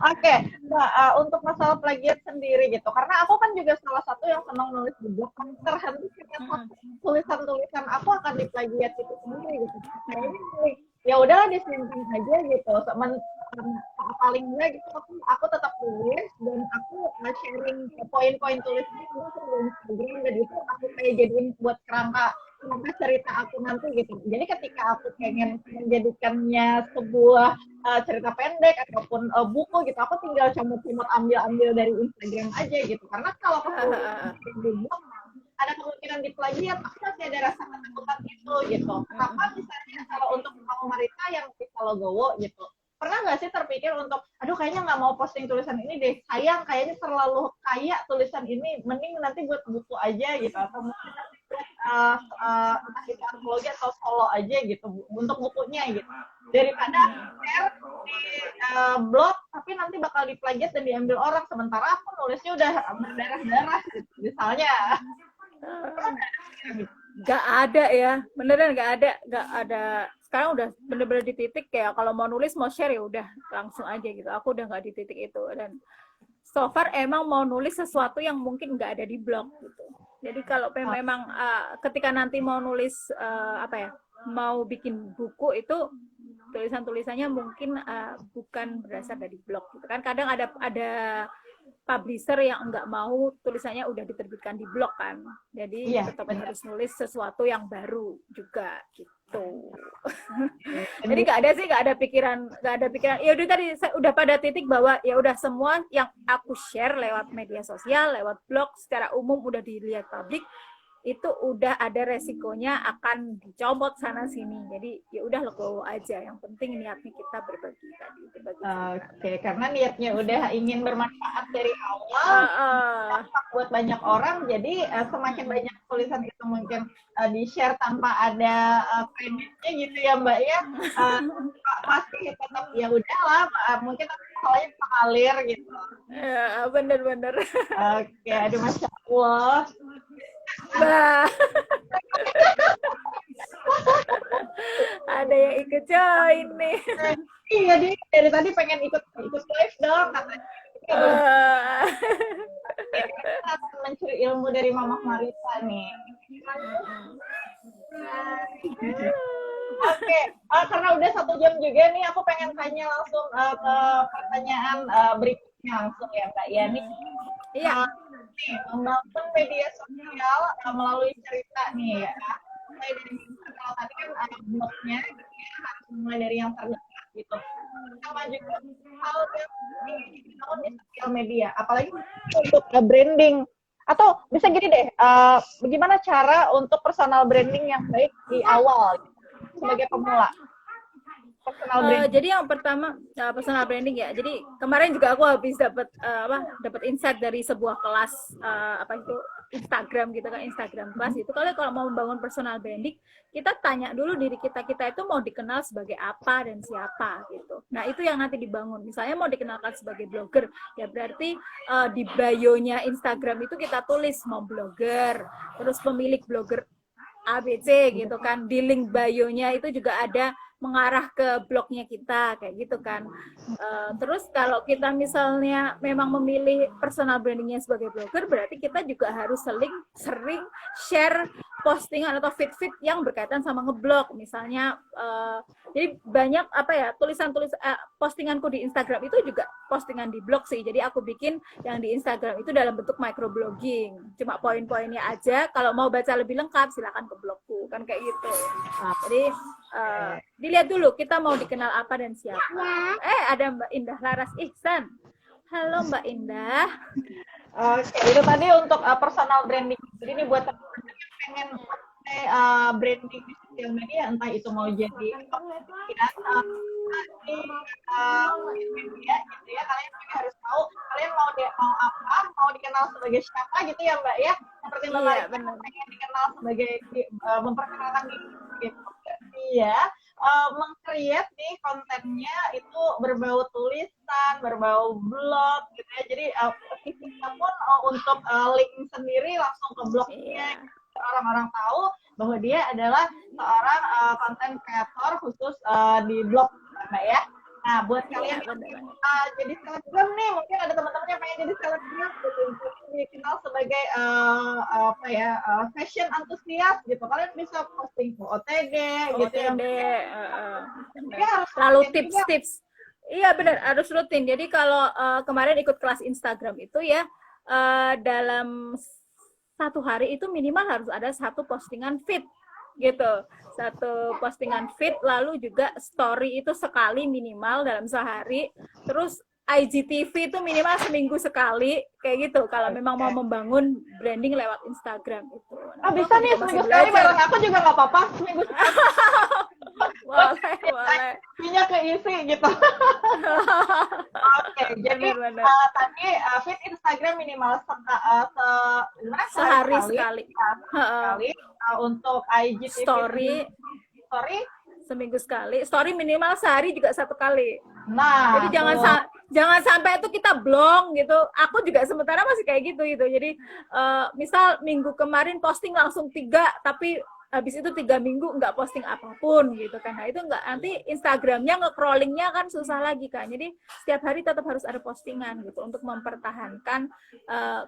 Oke, nah untuk masalah plagiat sendiri gitu, karena aku kan juga salah satu yang senang nulis di blog, terhenti karena tulisan-tulisan aku akan diplagiat itu sendiri gitu. Nah ini ya udahlah disimpan aja gitu, paling enggak gitu aku tetap tulis dan aku sharing poin-poin tulisnya di Instagram, dan itu aku kayak jadiin buat kerangka cerita aku nanti gitu. Jadi ketika aku pengen menjadikannya sebuah cerita pendek ataupun buku gitu, aku tinggal comot-comot ambil dari Instagram aja gitu. Karena kalau aku di blog ada kemungkinan diplagiat, aku masih ada rasa ketakutan itu gitu. Apa misalnya kalau untuk kamu Marita yang bisa logowo gitu, pernah nggak sih terpikir untuk, aduh kayaknya nggak mau posting tulisan ini deh, sayang kayaknya terlalu kaya tulisan ini, mending nanti buat buku aja gitu, atau mungkin nanti buat entah itu antologi atau solo aja gitu untuk bukunya gitu, daripada share di blog tapi nanti bakal diplagiat dan diambil orang, sementara aku nulisnya udah berdarah-darah gitu misalnya. Gak ada ya, beneran gak ada. Sekarang udah bener-bener di titik kayak kalau mau nulis mau share ya udah langsung aja gitu. Aku udah nggak di titik itu, dan so far emang mau nulis sesuatu yang mungkin nggak ada di blog gitu. Jadi kalau memang ketika nanti mau nulis apa ya, mau bikin buku itu tulisan-tulisannya mungkin bukan berasal dari blog gitu kan. Kadang ada publisher yang nggak mau tulisannya udah diterbitkan di blog kan, jadi tetap harus nulis sesuatu yang baru juga gitu. Jadi nggak ada pikiran ya udah, tadi saya udah pada titik bahwa ya udah semua yang aku share lewat media sosial, lewat blog secara umum udah dilihat publik, itu udah ada resikonya akan dicomot sana sini. Jadi ya udah legowo aja. Yang penting niatnya kita berbagi tadi. Oke, karena niatnya udah ingin bermanfaat dari awal, buat banyak orang. Jadi semakin banyak tulisan itu mungkin di-share tanpa ada kreditnya gitu ya Mbak ya. Pasti tetap ya udahlah, mungkin soalnya mengalir gitu. Ya, bener-bener. Oke, aduh Masya Allah. Bah. Ada yang ikut join nih. Iya, dia dari tadi pengen ikut live dong katanya. Mencuri ilmu dari Mama Marita nih. Oke, karena udah 1 jam juga nih, aku pengen tanya langsung ke pertanyaan berikutnya langsung ya Mbak ya nih. Iya. Membangun media sosial melalui cerita nih ya. Mulai dari kalau tadi kan blognya harus mulai dari yang terdekat gitu. Sama juga hal yang dibangun di sosial media, apalagi untuk branding. Atau bisa gini deh, bagaimana cara untuk personal branding yang baik di awal sebagai pemula? Jadi yang pertama personal branding ya. Jadi kemarin juga aku habis dapat insight dari sebuah kelas itu Instagram gitu kan, Instagram kelas itu. Kalau mau membangun personal branding, kita tanya dulu diri kita itu mau dikenal sebagai apa dan siapa gitu. Nah, itu yang nanti dibangun. Misalnya mau dikenalkan sebagai blogger, ya berarti di bio-nya Instagram itu kita tulis mau blogger, terus pemilik blogger ABC gitu kan. Di link bio-nya itu juga ada mengarah ke blognya kita kayak gitu kan. Terus kalau kita misalnya memang memilih personal brandingnya sebagai blogger, berarti kita juga harus sering share postingan atau feed yang berkaitan sama ngeblog. Misalnya jadi banyak postinganku di Instagram itu juga postingan di blog sih. Jadi aku bikin yang di Instagram itu dalam bentuk microblogging, cuma poin-poinnya aja. Kalau mau baca lebih lengkap silakan ke blogku kan kayak gitu. Jadi dilihat dulu kita mau dikenal apa dan siapa. Ada Mbak Indah Laras Ihsan. Halo Mbak Indah. Oke, itu tadi untuk personal branding. Jadi ini buat teman-teman yang pengen branding di sosial media, entah itu mau jadi di media gitu ya, kalian juga harus tahu kalian mau apa, mau dikenal sebagai siapa gitu ya Mbak ya. Seperti Mbak pengen dikenal sebagai memperkenalkan diri gitu. Iya, meng-create nih kontennya itu berbau tulisan, berbau blog gitu ya. Jadi kita pun untuk link sendiri langsung ke blognya, orang-orang tahu bahwa dia adalah seorang content creator khusus di blog, Mbak ya. Nah, buat kalian yang jadi selebgram nih, mungkin ada teman-teman yang pengen jadi selebgram, dikenal sebagai fashion antusias gitu. Kalian bisa posting ke OTD gitu ya. Lalu tips-tips. Iya benar, harus rutin. Jadi kalau kemarin ikut kelas Instagram itu ya, dalam 1 hari itu minimal harus ada 1 postingan feed gitu, 1 postingan feed, lalu juga story itu sekali minimal dalam sehari, terus IGTV itu minimal seminggu sekali kayak gitu kalau memang mau Oke. membangun branding lewat Instagram itu. Nah, itu Bisa aku nih juga masih seminggu sekali belajar. bareng aku juga nggak apa-apa. Seminggu sekali Boleh, boleh. IGTV-nya keisi gitu. Oke, jadi Benar-benar. tadi feed Instagram minimal gimana, sehari Sehari sekali, sekali. ya, sehari sekali. Untuk IGTV Story story, seminggu sekali. Story minimal sehari juga satu kali. Jadi nah tuh. jangan sampai itu kita blong gitu. Aku juga sementara masih kayak gitu gitu. Jadi misal minggu kemarin posting langsung 3, tapi habis itu 3 minggu nggak posting apapun gitu kan. Nah itu nggak, nanti Instagramnya nge-crawlingnya kan susah lagi kan. Jadi setiap hari tetap harus ada postingan gitu untuk mempertahankan.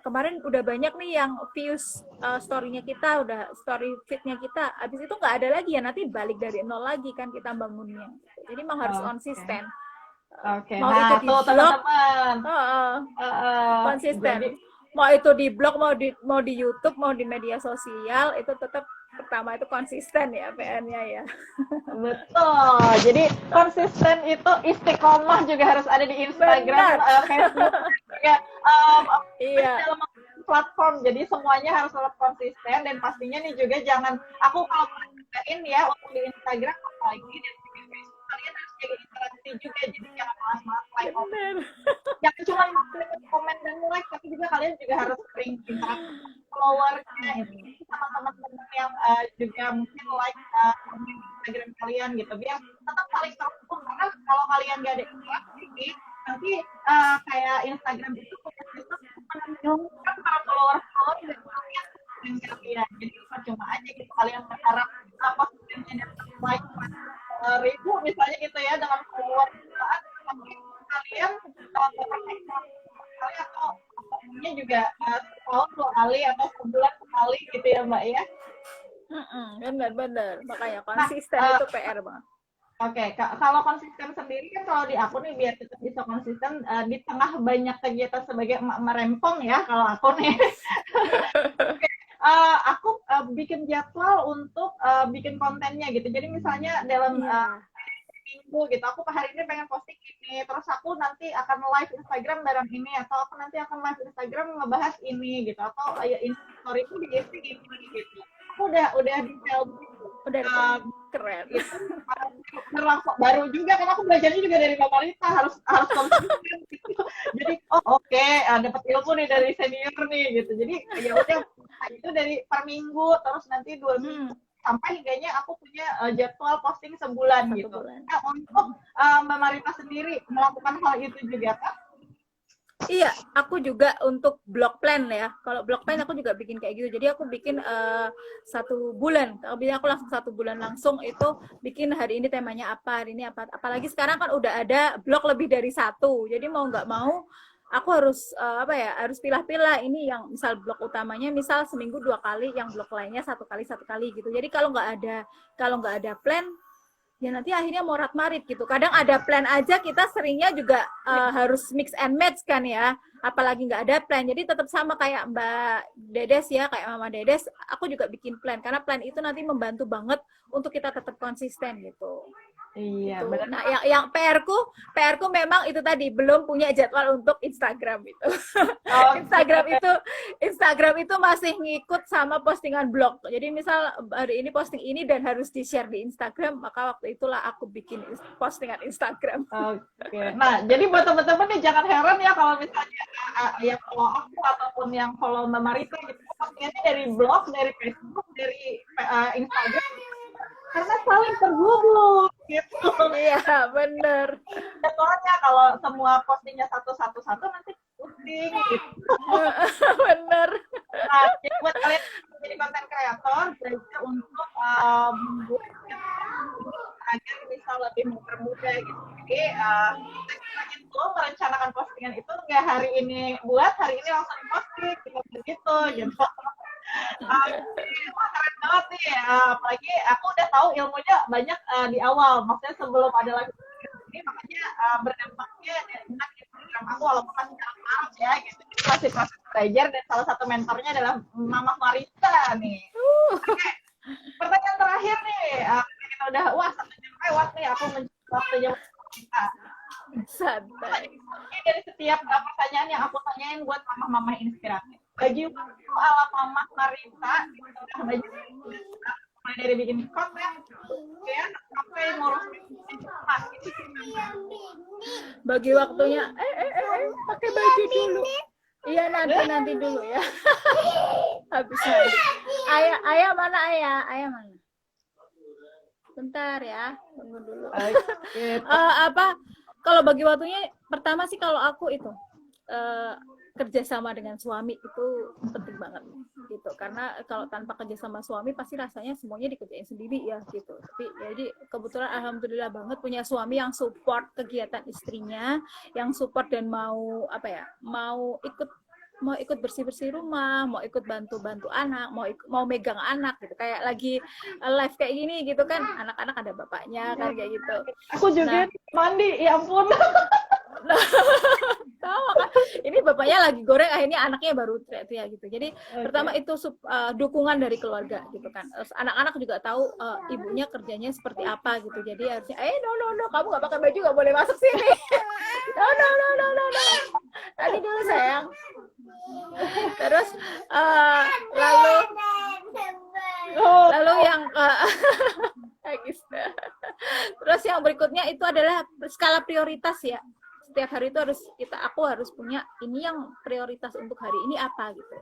Kemarin udah banyak nih yang views story-nya kita, udah story feed-nya kita. Habis itu nggak ada lagi ya, nanti balik dari nol lagi kan kita bangunnya. Jadi memang harus Oke. konsisten. Oke, Mau itu nah di tuh blog, teman-teman. konsisten. Jadi Mau itu di blog, mau di YouTube, mau di media sosial, itu tetap pertama itu konsisten ya PR-nya ya. betul. Jadi konsisten itu istiqomah juga harus ada di Instagram, Benar. Facebook juga Iya. dalam platform. Jadi semuanya harus tetap konsisten dan pastinya nih juga jangan aku kalau perhatiin ya untuk di Instagram apalagi dan di Facebook kalian harus jaga interaksi juga. Jadi jangan malas-malas like Benar. jangan cuma komen dan like tapi juga kalian juga harus sering interaksi followernya itu sama teman-teman yang juga mungkin like komen Instagram kalian gitu biar tetap saling terhubung karena kalau kalian gak ada interaksi nanti kayak Instagram itu punya sistem menunjukkan para follower dari kalian dan kalian jadi cuma aja gitu kalian berharap postingannya dapat like ribu misalnya gitu ya dengan follower jutaan tapi kalian kali atau apapunnya juga setahun 2 kali atau sebulan sekali gitu ya Mbak ya. Benar-benar. Makanya Nah, konsisten itu PR banget. oke, kalau konsisten sendiri kan kalau di aku nih biar tetap bisa konsisten di tengah banyak kegiatan sebagai emak merempong ya kalau aku nih. Aku bikin jadwal untuk bikin kontennya gitu. Jadi misalnya dalam minggu gitu, aku hari ini pengen posting ini, terus aku nanti akan live Instagram bareng ini, atau aku nanti akan live Instagram ngebahas ini gitu, atau ya story itu diisi gini gitu. Aku udah detail gitu. Udah keren. Gitu. Baru juga kan aku belajarnya juga dari Mbak Marita harus konsisten gitu. Jadi oke, dapat ilmu nih dari senior nih gitu. Jadi ya udah itu dari per minggu terus nanti 2 minggu sampai hingganya aku punya jadwal posting sebulan gitu. Nah, untuk Mbak Marita sendiri melakukan hal itu juga kan? Iya, aku juga untuk blog plan ya. Kalau blog plan aku juga bikin kayak gitu. Jadi aku bikin 1 bulan. Kalau bilang aku langsung 1 bulan langsung itu bikin hari ini temanya apa, hari ini apa. Apalagi sekarang kan udah ada blog lebih dari 1. Jadi mau nggak mau aku harus harus pilah-pilah ini yang misal blog utamanya misal seminggu 2 kali, yang blog lainnya 1 kali gitu. Jadi kalau nggak ada plan ya nanti akhirnya morat-marit gitu. Kadang ada plan aja kita seringnya juga harus mix and match kan ya. Apalagi nggak ada plan. Jadi tetap sama kayak Mbak Dedes ya, kayak Mama Dedes, aku juga bikin plan. Karena plan itu nanti membantu banget untuk kita tetap konsisten gitu. Iya, gitu. benar. Nah, yang PR-ku memang itu tadi belum punya jadwal untuk Instagram itu. Instagram itu masih ngikut sama postingan blog. Jadi misal hari ini posting ini dan harus di-share di Instagram, maka waktu itulah aku bikin postingan Instagram. Oke. Nah, jadi buat teman-teman nih jangan heran ya kalau misalnya yang follow aku ataupun yang follow Mbak Marita gitu, postingannya dari blog, dari Facebook, dari Instagram karena saling terhubung gitu. Iya, bener. Soalnya kalau semua postingnya satu nanti pusing gitu. Bener. Nah, jadi buat kalian jadi konten kreator, belajar untuk membuat agar bisa lebih mempermudah gitu. Jadi kita itu merencanakan postingan itu nggak hari ini buat, hari ini langsung posting gitu. Keren banget nih apalagi aku udah tahu ilmunya banyak di awal maksudnya sebelum ada lagi ini makanya berdampaknya enak di program aku walaupun masih dalam malam ya gitu jadi masih proses belajar dan salah satu mentornya adalah Mama Marita nih. Oke. Pertanyaan terakhir nih kita udah 1 jam lewat nih aku mencoba waktunya kita santai dari setiap pertanyaan yang aku tanyain buat mama-mama inspiratif. Bagi waktu ala mama Marita, bagi mulai dari bikin konten, ya, sampai ngurus bagi waktunya. Pakai baju dulu. Iya nanti dulu ya. Habis nanti. Ayah mana ayah? Ayah mana? Bentar ya, tunggu dulu. Apa? Kalau bagi waktunya, pertama sih kalau aku itu kerjasama dengan suami itu penting banget gitu. Karena kalau tanpa kerjasama suami pasti rasanya semuanya dikerjain sendiri ya gitu. Tapi jadi kebetulan alhamdulillah banget punya suami yang support kegiatan istrinya, yang support dan mau ikut bersih-bersih rumah, mau ikut bantu-bantu anak, mau megang anak gitu. Kayak lagi live kayak gini gitu kan, anak-anak ada bapaknya kan kayak gitu. Aku juga mandi, ya ampun. Tahu kan? Ini bapaknya lagi goreng, akhirnya anaknya baru teriak-teriak gitu. Jadi pertama itu dukungan dari keluarga gitu kan. Anak-anak juga tahu ibunya kerjanya seperti apa gitu. Jadi harusnya, no, kamu nggak pakai baju nggak boleh masuk sini. No. Tadi dulu sayang. Terus lalu yang terus yang berikutnya itu adalah skala prioritas ya. Setiap hari itu aku harus punya ini yang prioritas untuk hari ini apa gitu.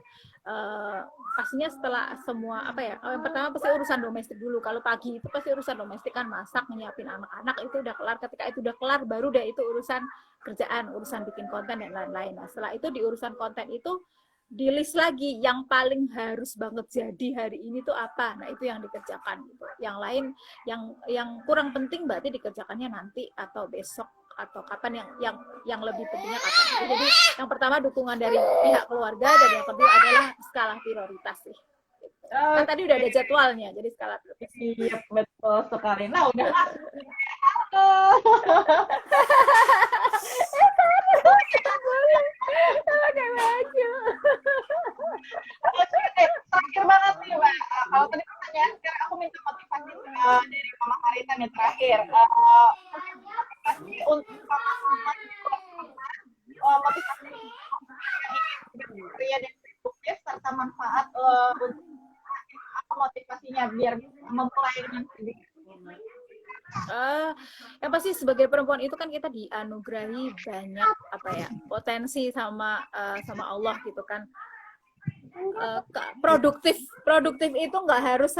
Pastinya setelah semua yang pertama pasti urusan domestik dulu. Kalau pagi itu pasti urusan domestik kan, masak, nyiapin anak-anak itu udah kelar. Ketika itu udah kelar baru deh itu urusan kerjaan, urusan bikin konten dan lain-lain. Nah, setelah itu di urusan konten itu di list lagi yang paling harus banget jadi hari ini tuh apa. Nah, itu yang dikerjakan gitu. Yang lain yang kurang penting berarti dikerjakannya nanti atau besok atau kapan yang lebih pentingnya kapan. Jadi yang pertama dukungan dari pihak keluarga dan yang kedua adalah skala prioritas sih. Kan tadi udah ada jadwalnya, jadi skala prioritas. Iya, betul sekali. Nah, udah. Terakhir banget nih, Mbak. Kalau tadi pertanyaan, sekarang aku minta motivasi dari Mama Marita nih terakhir. Motivasi untuk motivasi pria dan produktif serta manfaat untuk apa motivasinya biar memulai dengan sedikit. Yang pasti sebagai perempuan itu kan kita dianugerahi banyak potensi sama Allah gitu kan. Produktif itu nggak harus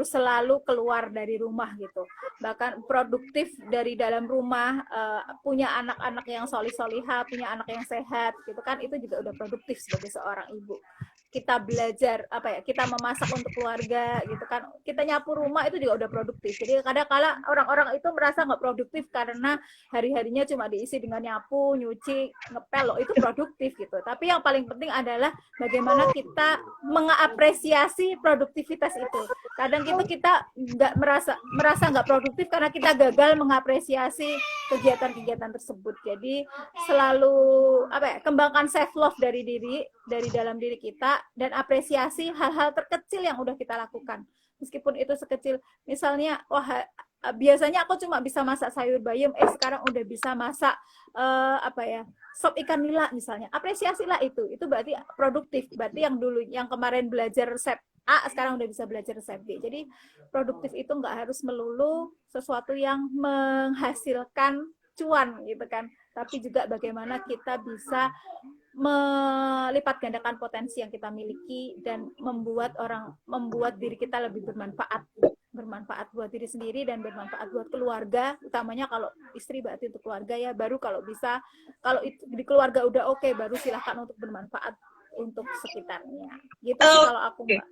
selalu keluar dari rumah gitu. Bahkan produktif dari dalam rumah, punya anak-anak yang solihah, punya anak yang sehat gitu kan, itu juga udah produktif sebagai seorang ibu. Kita belajar kita memasak untuk keluarga gitu kan, kita nyapu rumah itu juga udah produktif. Jadi kadang-kala orang-orang itu merasa nggak produktif karena hari-harinya cuma diisi dengan nyapu, nyuci, ngepel, loh itu produktif gitu. Tapi yang paling penting adalah bagaimana kita mengapresiasi produktivitas itu. Kadang kita nggak merasa nggak produktif karena kita gagal mengapresiasi kegiatan-kegiatan tersebut. Jadi selalu kembangkan self love dari dalam diri kita, dan apresiasi hal-hal terkecil yang udah kita lakukan. Meskipun itu sekecil, misalnya, biasanya aku cuma bisa masak sayur bayam, sekarang udah bisa masak sop ikan nila misalnya. Apresiasilah itu berarti produktif. Berarti yang kemarin belajar resep A, sekarang udah bisa belajar resep B. Jadi produktif itu nggak harus melulu sesuatu yang menghasilkan cuan gitu kan, tapi juga bagaimana kita bisa melipat gandakan potensi yang kita miliki dan membuat diri kita lebih bermanfaat buat diri sendiri dan bermanfaat buat keluarga, utamanya kalau istri berarti untuk keluarga ya. Baru kalau bisa, kalau di keluarga udah oke, baru silahkan untuk bermanfaat untuk sekitarnya gitu sih kalau aku, Mbak.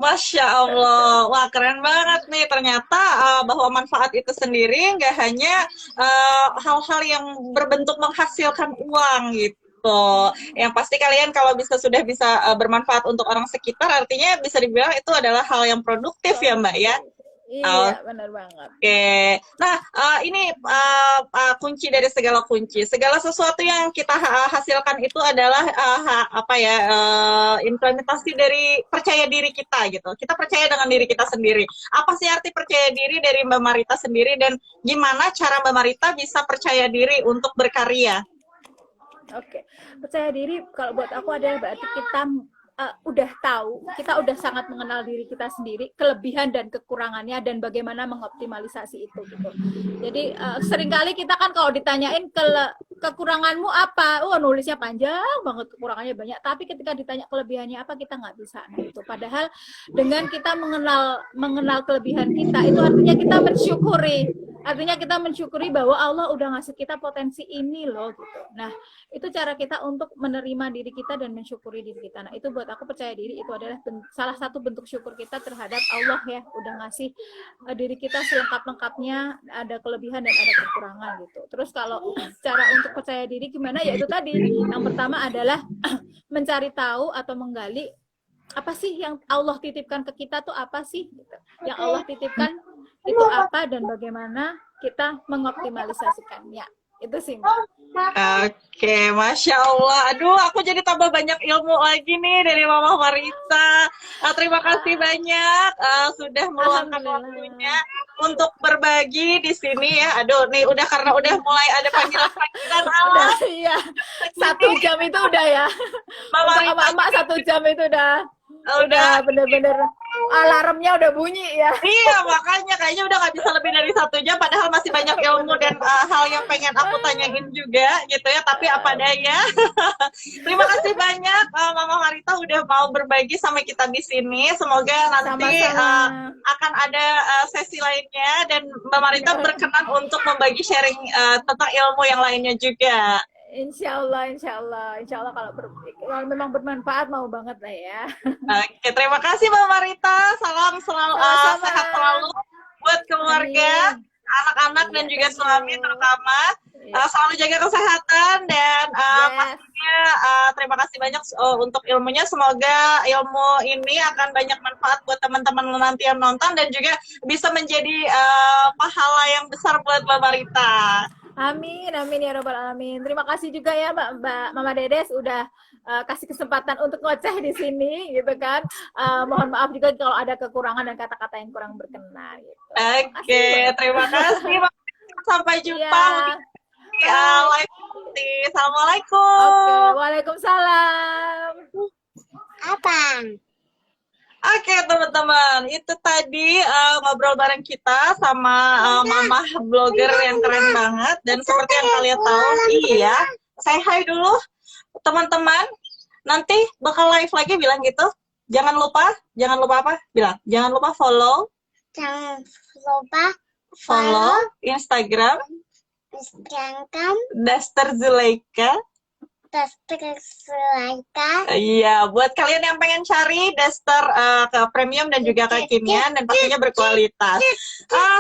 Masya Allah, wah keren banget nih. Ternyata bahwa manfaat itu sendiri nggak hanya hal-hal yang berbentuk menghasilkan uang gitu. Yang pasti kalian kalau sudah bisa bermanfaat untuk orang sekitar, artinya bisa dibilang itu adalah hal yang produktif ya Mbak ya. Iya, benar banget. Oke. Nah, ini kunci dari segala kunci. Segala sesuatu yang kita hasilkan itu adalah implementasi dari percaya diri kita gitu. Kita percaya dengan diri kita sendiri. Apa sih arti percaya diri dari Mbak Marita sendiri, dan gimana cara Mbak Marita bisa percaya diri untuk berkarya? Oke, percaya diri kalau buat aku adalah berarti kita udah tahu, kita udah sangat mengenal diri kita sendiri, kelebihan dan kekurangannya dan bagaimana mengoptimalisasi itu gitu. Jadi seringkali kita kan kalau ditanyain kekuranganmu apa, nulisnya panjang banget, kekurangannya banyak. Tapi ketika ditanya kelebihannya apa, kita nggak bisa. Nah, itu. Padahal dengan kita mengenal kelebihan kita, itu artinya kita mensyukuri. Artinya kita mensyukuri bahwa Allah udah ngasih kita potensi ini loh gitu. Nah, itu cara kita untuk menerima diri kita dan mensyukuri diri kita. Nah, itu buat aku percaya diri itu adalah salah satu bentuk syukur kita terhadap Allah ya, udah ngasih diri kita selengkap-lengkapnya, ada kelebihan dan ada kekurangan gitu. Terus kalau cara untuk percaya diri gimana, ya itu tadi. Yang pertama adalah mencari tahu atau menggali apa sih yang Allah titipkan ke kita tuh apa sih gitu. Yang Allah titipkan itu apa dan bagaimana kita mengoptimalisasikannya. Itu sih, Mbak. Oke, Masya Allah. Aduh, aku jadi tambah banyak ilmu lagi nih dari Mama Marita. Terima kasih banyak sudah meluangkan waktunya untuk berbagi di sini ya. Aduh, nih karena udah mulai ada panggilan-panggilan Allah. Iya, 1 jam itu udah ya. Mama Rita 1 jam itu udah bener-bener alarmnya udah bunyi ya. Iya, makanya kayaknya udah nggak bisa lebih dari 1 jam, padahal masih banyak ilmu dan hal yang pengen aku tanyain juga gitu ya, tapi apa daya. Terima kasih banyak Mama Marita udah mau berbagi sama kita di sini. Semoga nanti akan ada sesi lainnya dan Mbak Marita berkenan untuk membagi sharing tentang ilmu yang lainnya juga. Insya Allah kalau memang bermanfaat mau banget lah ya. Oke, terima kasih Mbak Marita. Salam selalu sehat selalu buat keluarga, anak-anak dan juga suami terutama. Selalu jaga kesehatan dan pastinya terima kasih banyak untuk ilmunya. Semoga ilmu ini akan banyak manfaat buat teman-teman nanti yang nonton dan juga bisa menjadi pahala yang besar buat Mbak Marita. Amin, amin ya robbal alamin. Terima kasih juga ya Mbak Mama Dedes udah kasih kesempatan untuk ngoceh di sini gitu kan. Mohon maaf juga kalau ada kekurangan dan kata-kata yang kurang berkenan gitu. Oke, terima kasih. Sampai jumpa di live nanti. Assalamualaikum. Oke, waalaikumsalam. Apa? Oke teman-teman, itu tadi ngobrol bareng kita sama mamah blogger yang keren banget. Dan seperti yang kalian tahu, iya, say hi dulu teman-teman. Nanti bakal live lagi bilang gitu. Jangan lupa apa? Bilang, jangan lupa follow Instagram Daster Zulaika. Iya, buat kalian yang pengen cari daster ke premium dan juga kekinian dan pastinya berkualitas.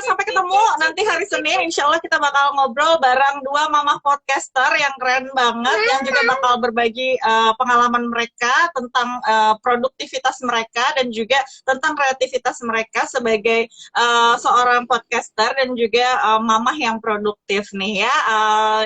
Sampai ketemu nanti hari Senin, insya Allah kita bakal ngobrol bareng 2 mamah podcaster yang keren banget, yang juga bakal berbagi pengalaman mereka tentang produktivitas mereka dan juga tentang kreativitas mereka sebagai seorang podcaster dan juga mamah yang produktif nih ya.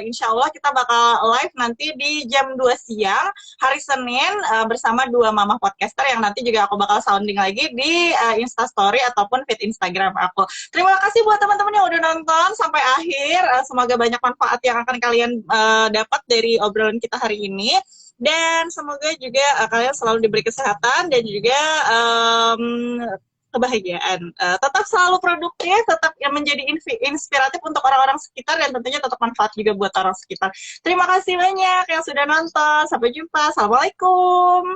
Insya Allah kita bakal live nanti di jam 2 siang hari Senin bersama 2 mamah podcaster yang nanti juga aku bakal sounding lagi di Instastory ataupun feed Instagram aku. Terima kasih buat teman-teman yang udah nonton sampai akhir. Semoga banyak manfaat yang akan kalian dapat dari obrolan kita hari ini. Dan semoga juga kalian selalu diberi kesehatan dan juga kebahagiaan. Tetap selalu produktif, tetap yang menjadi inspiratif untuk orang-orang sekitar dan tentunya tetap manfaat juga buat orang sekitar. Terima kasih banyak yang sudah nonton. Sampai jumpa. Assalamualaikum.